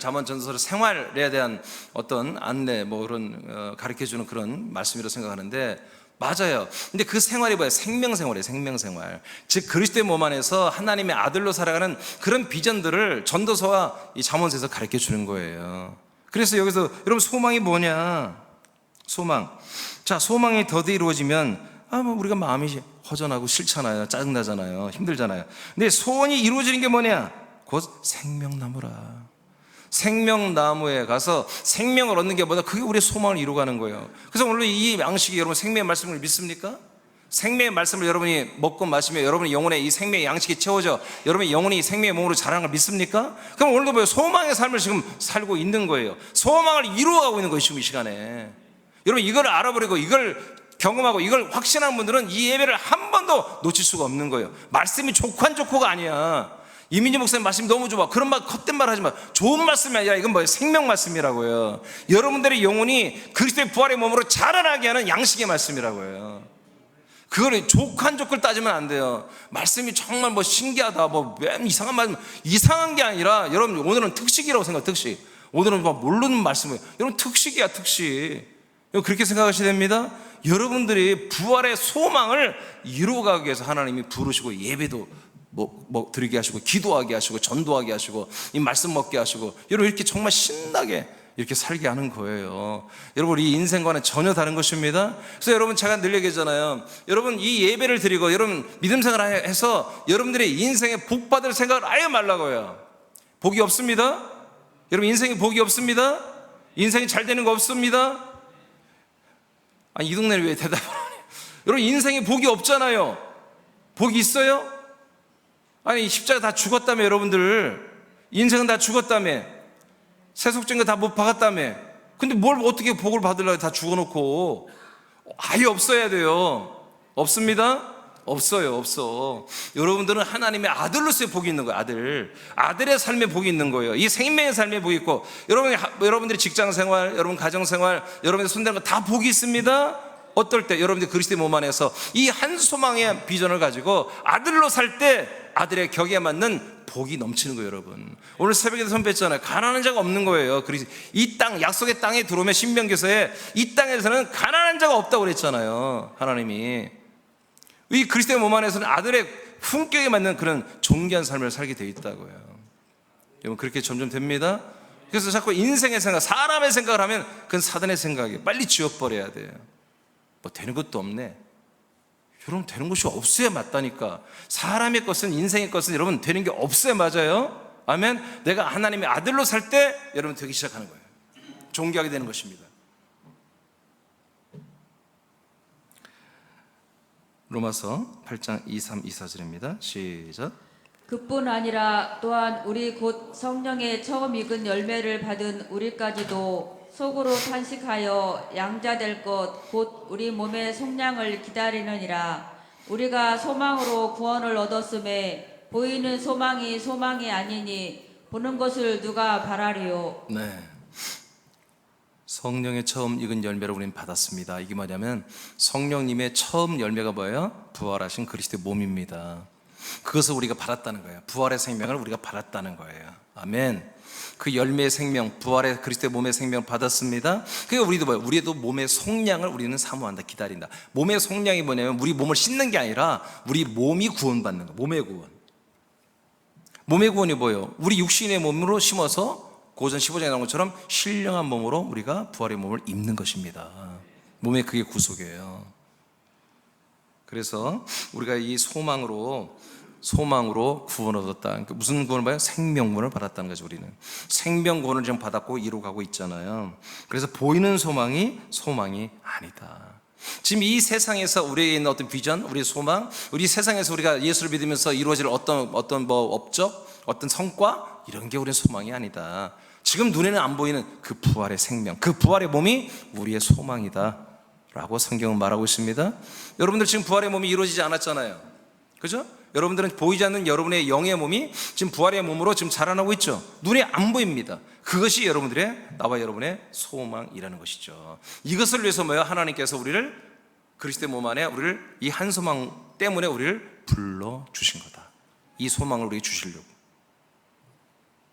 생활에 대한 어떤 안내 뭐 그런 가르쳐 주는 그런 말씀이라고 생각하는데 맞아요. 근데 그 생활이 뭐예요? 생명생활이에요. 생명생활. 즉 그리스도의 몸 안에서 하나님의 아들로 살아가는 그런 비전들을 전도서와 이 잠언서에서 가르쳐 주는 거예요. 그래서 여기서 여러분 소망이 뭐냐? 소망. 자, 소망이 더디 이루어지면 뭐 우리가 마음이 허전하고 싫잖아요. 짜증나잖아요. 힘들잖아요. 근데 소원이 이루어지는 게 뭐냐? 곧 생명나무라. 생명나무에 가서 생명을 얻는 게 뭐다? 그게 우리의 소망을 이루어가는 거예요. 그래서 오늘 이 양식이 여러분 생명의 말씀을 믿습니까? 생명의 말씀을 여러분이 먹고 마시면 여러분의 영혼에 이 생명의 양식이 채워져 여러분의 영혼이 생명의 몸으로 자라는 걸 믿습니까? 그럼 오늘도 뭐예요? 소망의 삶을 지금 살고 있는 거예요. 소망을 이루어가고 있는 거예요. 지금 이 시간에. 여러분 이걸 알아버리고 이걸 경험하고 이걸 확신하는 분들은 이 예배를 한 번도 놓칠 수가 없는 거예요. 말씀이 좋고 안 좋고가 아니야. 이민지 목사님 말씀이 너무 좋아. 그런 말 헛된 말 하지 마. 좋은 말씀이 아니라 이건 뭐예요? 생명 말씀이라고요. 여러분들의 영혼이 그리스도의 부활의 몸으로 자라나게 하는 양식의 말씀이라고요. 그걸 좋고 안 좋고를 따지면 안 돼요. 말씀이 정말 뭐 신기하다 뭐 이상한 말씀, 이상한 게 아니라 여러분 오늘은 특식이라고 생각해요. 특식. 오늘은 뭐 모르는 말씀이에요. 여러분 특식이야. 특식. 그렇게 생각하셔야 됩니다. 여러분들이 부활의 소망을 이루어가기 위해서 하나님이 부르시고 예배도 뭐 드리게 하시고 기도하게 하시고 전도하게 하시고 이 말씀 먹게 하시고 여러분 이렇게 정말 신나게 이렇게 살게 하는 거예요. 여러분 이 인생과는 전혀 다른 것입니다. 그래서 여러분 제가 늘 얘기하잖아요. 여러분 이 예배를 드리고 여러분 믿음 생활을 해서 여러분들의 인생에 복 받을 생각을 아예 말라고요. 복이 없습니다. 여러분 인생에 복이 없습니다. 인생이 잘 되는 거 없습니다. 아니 이 동네는 왜 대답을 안 해요? 여러분 인생에 복이 없잖아요. 복이 있어요? 아니 십자가 다 죽었다며 여러분들. 인생은 다 죽었다며. 세속적인 거 다 못 박았다며. 근데 뭘 어떻게 복을 받으려고 다 죽어놓고. 아예 없어야 돼요. 없습니다? 없어요. 없어. 여러분들은 하나님의 아들로서의 복이 있는 거예요. 아들의 삶에 복이 있는 거예요. 이 생명의 삶에 복이 있고 여러분들이 직장생활, 여러분 가정생활, 여러분들 손대는 거 다 복이 있습니다. 어떨 때 여러분들이 그리스도의 몸 안에서 이 한 소망의 비전을 가지고 아들로 살 때 아들의 격에 맞는 복이 넘치는 거예요. 여러분 오늘 새벽에도 선배했잖아요. 가난한 자가 없는 거예요. 이 땅 약속의 땅에 들어오면 신명기서에 이 땅에서는 가난한 자가 없다고 그랬잖아요. 하나님이 이 그리스도의 몸 안에서는 아들의 품격에 맞는 그런 존귀한 삶을 살게 되어 있다고요. 여러분 그렇게 점점 됩니다. 그래서 자꾸 인생의 생각, 사람의 생각을 하면 그건 사단의 생각이에요. 빨리 지워버려야 돼요. 뭐 되는 것도 없네. 여러분 되는 것이 없어야 맞다니까. 사람의 것은 인생의 것은 여러분 되는 게 없어야 맞아요. 아멘. 내가 하나님의 아들로 살 때 여러분 되기 시작하는 거예요. 존귀하게 되는 것입니다. 로마서 8장 23, 24절입니다. 시작. 그뿐 아니라 또한 우리 곧 성령의 처음 익은 열매를 받은 우리까지도 속으로 탄식하여 양자될 것 곧 우리 몸의 속량을 기다리느니라. 우리가 소망으로 구원을 얻었음에 보이는 소망이 아니니 보는 것을 누가 바라리요. 네. 성령의 처음 익은 열매를 우리는 받았습니다. 이게 뭐냐면 성령님의 처음 열매가 뭐예요? 부활하신 그리스도의 몸입니다. 그것을 우리가 받았다는 거예요. 부활의 생명을 우리가 받았다는 거예요. 아멘. 그 열매의 생명, 부활의 그리스도의 몸의 생명을 받았습니다. 그러니까 우리도 뭐예요? 우리도 몸의 속량을 우리는 사모한다, 기다린다. 몸의 속량이 뭐냐면 우리 몸을 씻는 게 아니라 우리 몸이 구원받는 거. 몸의 구원. 몸의 구원이 뭐예요? 우리 육신의 몸으로 심어서 고전 15장에 나온 것처럼 신령한 몸으로 우리가 부활의 몸을 입는 것입니다. 몸의 그게 구속이에요. 그래서 우리가 이 소망으로 구원을 얻었다. 그러니까 무슨 구원을 받아요? 생명구원을 받았다는 거죠. 우리는 생명구원을 지금 받았고 이루어가고 있잖아요. 그래서 보이는 소망이 아니다. 지금 이 세상에서 우리에게 있는 어떤 비전, 우리의 소망, 우리 세상에서 우리가 예수를 믿으면서 이루어질 어떤 뭐 업적, 어떤 성과 이런 게 우리의 소망이 아니다. 지금 눈에는 안 보이는 그 부활의 생명, 그 부활의 몸이 우리의 소망이다 라고 성경은 말하고 있습니다. 여러분들 지금 부활의 몸이 이루어지지 않았잖아요. 그죠? 여러분들은 보이지 않는 여러분의 영의 몸이 지금 부활의 몸으로 지금 자라나고 있죠. 눈에 안 보입니다. 그것이 여러분들의, 나와 여러분의 소망이라는 것이죠. 이것을 위해서 뭐예요? 하나님께서 우리를 그리스도의 몸 안에 우리를 이 한 소망 때문에 우리를 불러주신 거다. 이 소망을 우리에게 주시려고.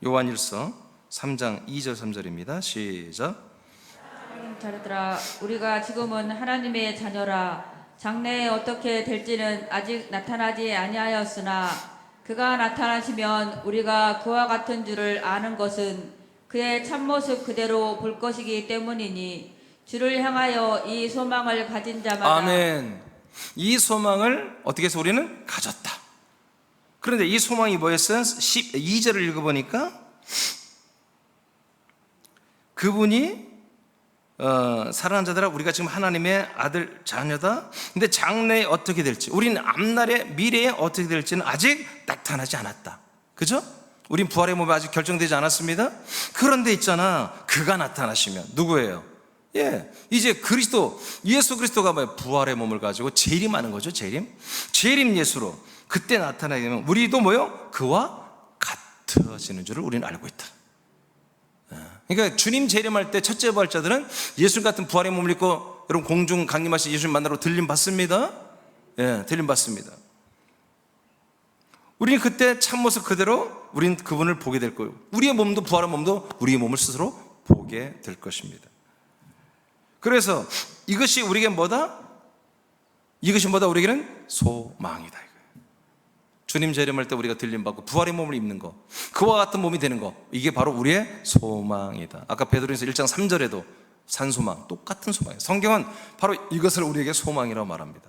요한일서 3장 2절 3절입니다. 시작. 자르더라. 우리가 지금은 하나님의 자녀라. 장래에 어떻게 될지는 아직 나타나지 아니하였으나 그가 나타나시면 우리가 그와 같은 줄을 아는 것은 그의 참모습 그대로 볼 것이기 때문이니 주를 향하여 이 소망을 가진 자마다. 아멘. 이 소망을 어떻게 해서 우리는 가졌다. 그런데 이 소망이 뭐였어요? 12절을 읽어보니까 그분이 사랑하는 자들아, 우리가 지금 하나님의 아들 자녀다. 근데 장래에 어떻게 될지, 우리는 앞날에 미래에 어떻게 될지는 아직 나타나지 않았다. 그죠? 우린 부활의 몸이 아직 결정되지 않았습니다. 그런데 있잖아, 그가 나타나시면 누구예요? 예, 이제 그리스도, 예수 그리스도가 뭐예요? 부활의 몸을 가지고 재림하는 거죠. 재림 예수로 그때 나타나게 되면 우리도 뭐요? 그와 같아지는 줄을 우리는 알고 있다. 그러니까 주님 재림할 때 첫째 부활자들은 예수 같은 부활의 몸을 입고 여러분 공중 강림하신 예수님 만나러 들림 받습니다. 예, 들림 받습니다. 우리는 그때 참모습 그대로 우리는 그분을 보게 될 거예요. 우리의 몸도, 부활한 몸도 우리의 몸을 스스로 보게 될 것입니다. 그래서 이것이 우리에게 뭐다? 이것이 뭐다? 우리에게는 소망이다. 주님 재림할 때 우리가 들림받고 부활의 몸을 입는 거, 그와 같은 몸이 되는 거, 이게 바로 우리의 소망이다. 아까 베드로전서 1장 3절에도 산소망, 똑같은 소망이에요. 성경은 바로 이것을 우리에게 소망이라고 말합니다.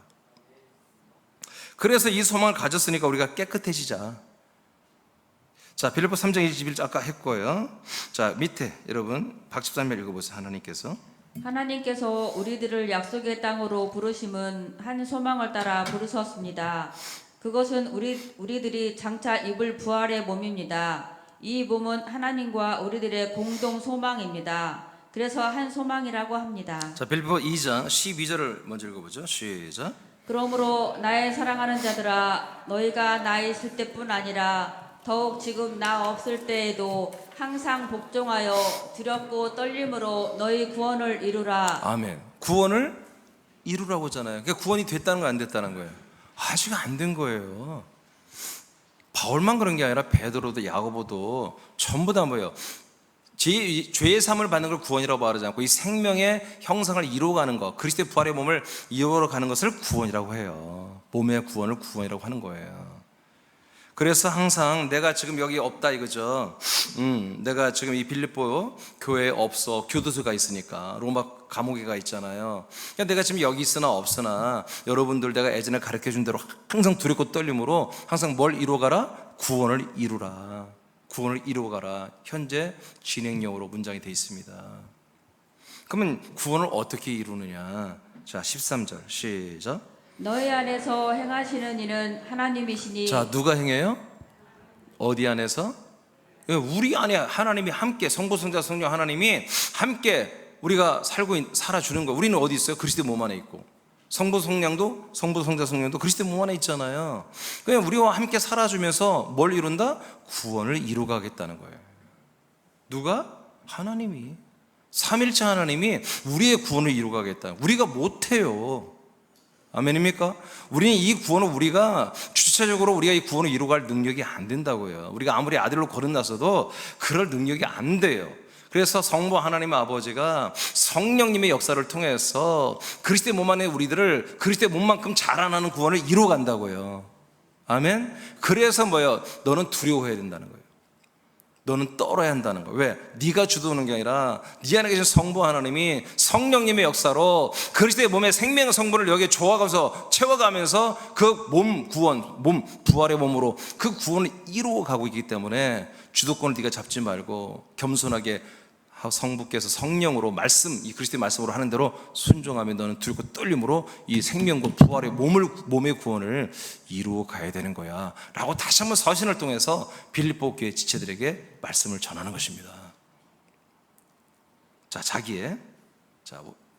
그래서 이 소망을 가졌으니까 우리가 깨끗해지자. 자, 빌립보 3장 21절 아까 했고요. 자, 밑에 여러분 박집사님 읽어보세요. 하나님께서 우리들을 약속의 땅으로 부르심은 한 소망을 따라 부르셨습니다. 그것은 우리들이 장차 입을 부활의 몸입니다. 이 몸은 하나님과 우리들의 공동 소망입니다. 그래서 한 소망이라고 합니다. 자, 빌립보 2장 12절을 먼저 읽어보죠. 시작. 그러므로 나의 사랑하는 자들아, 너희가 나 있을 때뿐 아니라 더욱 지금 나 없을 때에도 항상 복종하여 두렵고 떨림으로 너희 구원을 이루라. 아멘. 구원을 이루라고 하잖아요. 그러니까 구원이 됐다는 거 안 됐다는 거예요? 아직 안 된 거예요. 바울만 그런 게 아니라 베드로도 야고보도 전부 다 뭐예요? 죄의 삶을 받는 걸 구원이라고 말하지 않고 이 생명의 형상을 이루어가는 것, 그리스도의 부활의 몸을 이루어가는 것을 구원이라고 해요. 몸의 구원을 구원이라고 하는 거예요. 그래서 항상 내가 지금 여기 없다 이거죠. 내가 지금 이 빌립보 교회에 없어. 교도소가 있으니까 로마 감옥에 가 있잖아요. 그러니까 내가 지금 여기 있으나 없으나 여러분들 내가 예전에 가르쳐준 대로 항상 두렵고 떨림으로 항상 뭘 이루어가라? 구원을 이루라. 구원을 이루어가라. 현재 진행형으로 문장이 되어 있습니다. 그러면 구원을 어떻게 이루느냐? 자, 13절 시작. 너희 안에서 행하시는 이는 하나님이시니. 자, 누가 행해요? 어디 안에서? 우리 안에 하나님이 함께, 성부, 성자, 성령 하나님이 함께 우리가 살아주는 거예요. 우리는 어디 있어요? 그리스도 몸 안에 있고, 성부, 성자, 성령도 그리스도 몸 안에 있잖아요. 그냥 우리와 함께 살아주면서 뭘 이룬다? 구원을 이루가겠다는 거예요. 누가? 하나님이. 삼일체 하나님이 우리의 구원을 이루가겠다. 우리가 못해요. 아멘입니까? 우리는 이 구원을 우리가 주체적으로 우리가 이 구원을 이루어갈 능력이 안 된다고요. 우리가 아무리 아들로 거듭났어도 그럴 능력이 안 돼요. 그래서 성부 하나님 아버지가 성령님의 역사를 통해서 그리스도의 몸 안에 우리들을 그리스도의 몸만큼 자라나는 구원을 이루어간다고요. 아멘? 그래서 뭐예요? 너는 두려워해야 된다는 거예요. 너는 떨어야 한다는 거예요. 왜? 네가 주도하는 게 아니라 네 안에 계신 성부 하나님이 성령님의 역사로 그리스도의 몸의 생명 성분을 여기에 조아가면서 채워가면서 그 몸 구원, 몸 부활의 몸으로 그 구원을 이루어가고 있기 때문에 주도권을 네가 잡지 말고 겸손하게 성부께서 성령으로 말씀, 이 그리스도의 말씀으로 하는 대로 순종하면 너는 두렵고 떨림으로 이 생명과 부활의 몸의 구원을 이루어 가야 되는 거야 라고 다시 한번 서신을 통해서 빌립보 교회 지체들에게 말씀을 전하는 것입니다. 자,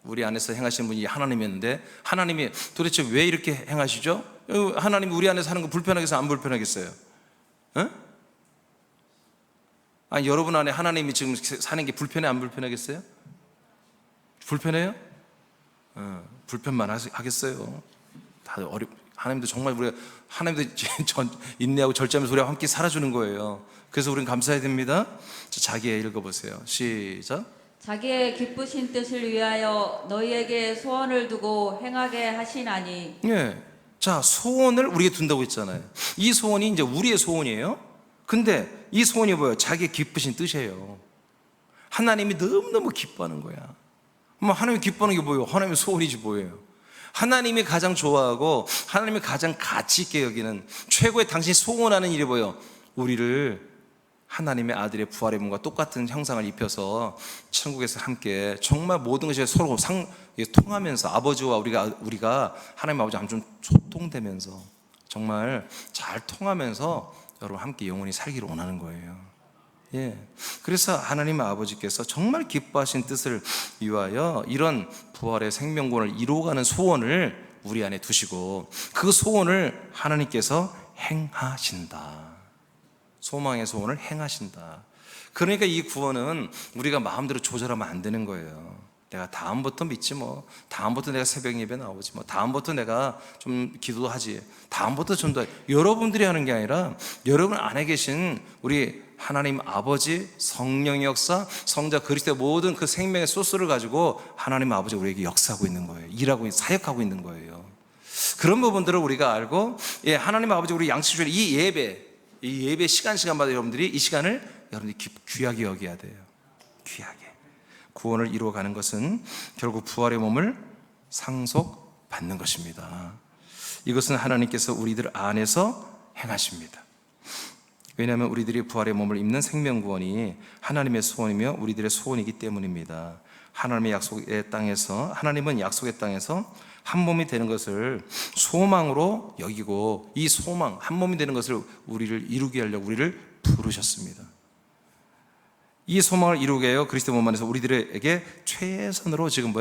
우리 안에서 행하시는 분이 하나님이었는데 하나님이 도대체 왜 이렇게 행하시죠? 하나님이 우리 안에서 하는 거 불편하겠어요? 안 불편하겠어요? 어? 아니, 여러분 안에 하나님이 지금 사는 게 불편해? 안 불편하겠어요? 불편해요? 불편만 하겠어요. 다들 하나님도 정말 우리가 하나님도 인내하고 절제하면서 우리와 함께 살아주는 거예요. 그래서 우리는 감사해야 됩니다. 자기애 읽어보세요. 시작. 자기의 기쁘신 뜻을 위하여 너희에게 소원을 두고 행하게 하시나니. 예. 자, 소원을 우리에게 둔다고 했잖아요. 이 소원이 이제 우리의 소원이에요. 근데 이 소원이 뭐예요? 자기의 기쁘신 뜻이에요. 하나님이 너무너무 기뻐하는 거야. 하나님이 기뻐하는 게 뭐예요? 하나님의 소원이지 뭐예요? 하나님이 가장 좋아하고 하나님이 가장 가치 있게 여기는 최고의 당신이 소원하는 일이 뭐예요? 우리를 하나님의 아들의 부활의 몸과 똑같은 형상을 입혀서 천국에서 함께 정말 모든 것이 서로 통하면서 아버지와 우리가 하나님 아버지와 좀 소통되면서 정말 잘 통하면서 여러분 함께 영원히 살기를 원하는 거예요. 예. 그래서 하나님 아버지께서 정말 기뻐하신 뜻을 위하여 이런 부활의 생명권을 이루어가는 소원을 우리 안에 두시고 그 소원을 하나님께서 행하신다. 소망의 소원을 행하신다. 그러니까 이 구원은 우리가 마음대로 조절하면 안 되는 거예요. 내가 다음부터 믿지 뭐, 다음부터 내가 새벽 예배 나오지 뭐, 다음부터 내가 좀 기도도 하지, 다음부터 전도. 여러분들이 하는 게 아니라 여러분 안에 계신 우리 하나님 아버지, 성령의 역사, 성자 그리스도의 모든 그 생명의 소스를 가지고 하나님 아버지 우리에게 역사하고 있는 거예요. 일하고 사역하고 있는 거예요. 그런 부분들을 우리가 알고, 예, 하나님 아버지 우리 양식 주실 이 예배 시간마다 여러분들이 이 시간을 여러분들이 귀하게 여겨야 돼요. 귀하게. 구원을 이루어가는 것은 결국 부활의 몸을 상속받는 것입니다. 이것은 하나님께서 우리들 안에서 행하십니다. 왜냐하면 우리들이 부활의 몸을 입는 생명구원이 하나님의 소원이며 우리들의 소원이기 때문입니다. 하나님은 약속의 땅에서 한 몸이 되는 것을 소망으로 여기고 이 소망, 한 몸이 되는 것을 우리를 이루게 하려고 우리를 부르셨습니다. 이 소망을 이루게 하여 그리스도 몸 안에서 우리들에게 최선으로 지금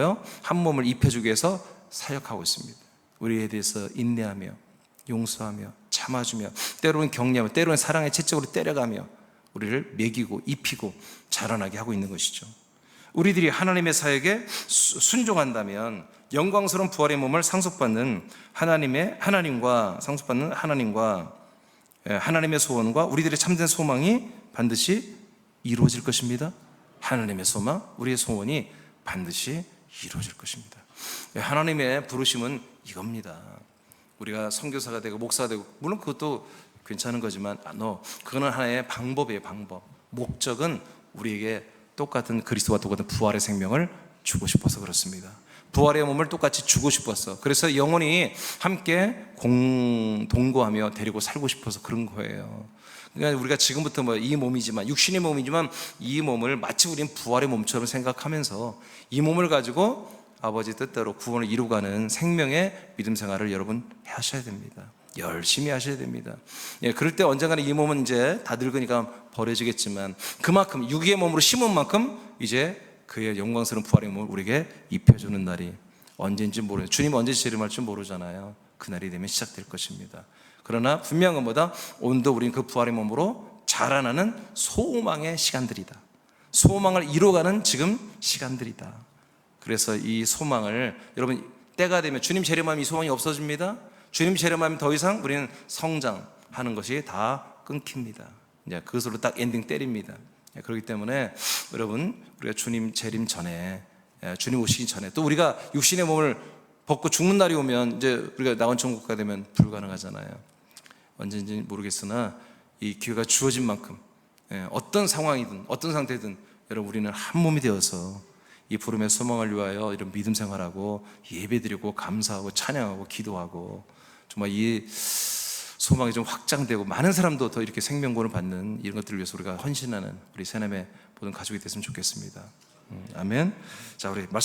한 몸을 입혀주기 위해서 사역하고 있습니다. 우리에 대해서 인내하며 용서하며 참아주며 때로는 격려하며 때로는 사랑의 채찍으로 때려가며 우리를 먹이고 입히고 자라나게 하고 있는 것이죠. 우리들이 하나님의 사역에 순종한다면 영광스러운 부활의 몸을 상속받는 하나님과 하나님의 소원과 우리들의 참된 소망이 반드시 이루어질 것입니다. 하나님의 소망, 우리의 소원이 반드시 이루어질 것입니다. 하나님의 부르심은 이겁니다. 우리가 선교사가 되고 목사가 되고 물론 그것도 괜찮은 거지만 그거는 하나의 방법이에요. 방법. 목적은 우리에게 똑같은 그리스도와 똑같은 부활의 생명을 주고 싶어서 그렇습니다. 부활의 몸을 똑같이 주고 싶었어. 그래서 영원히 함께 동거하며 데리고 살고 싶어서 그런 거예요. 그러니까 우리가 지금부터 이 몸이지만 육신의 몸이지만 이 몸을 마치 우리는 부활의 몸처럼 생각하면서 이 몸을 가지고 아버지 뜻대로 구원을 이루어가는 생명의 믿음 생활을 여러분 하셔야 됩니다. 열심히 하셔야 됩니다. 예, 그럴 때 언젠가는 이 몸은 이제 다 늙으니까 버려지겠지만 그만큼 육의 몸으로 심은 만큼 이제 그의 영광스러운 부활의 몸을 우리에게 입혀주는 날이 언제인지 모르죠. 주님 언제 재림할지 모르잖아요. 그날이 되면 시작될 것입니다. 그러나 분명한 것보다 오늘도 우리는 그 부활의 몸으로 자라나는 소망의 시간들이다. 소망을 이루어가는 지금 시간들이다. 그래서 이 소망을 여러분 때가 되면 주님 재림하면 이 소망이 없어집니다. 주님 재림하면 더 이상 우리는 성장하는 것이 다 끊깁니다. 이제 그것으로 딱 엔딩 때립니다. 그렇기 때문에 여러분 우리가 주님 재림 전에 주님 오시기 전에 또 우리가 육신의 몸을 벗고 죽는 날이 오면 이제 우리가 나온 천국 가게 되면 불가능하잖아요. 언제인지 모르겠으나 이 기회가 주어진 만큼 어떤 상황이든 어떤 상태든 여러분 우리는 한 몸이 되어서 이 부름의 소망을 위하여 이런 믿음 생활하고 예배드리고 감사하고 찬양하고 기도하고 정말 이 소망이 좀 확장되고 많은 사람도 더 이렇게 생명권을 받는 이런 것들을 위해서 우리가 헌신하는 우리 새남의 모든 가족이 됐으면 좋겠습니다. 아멘. 자, 우리 말씀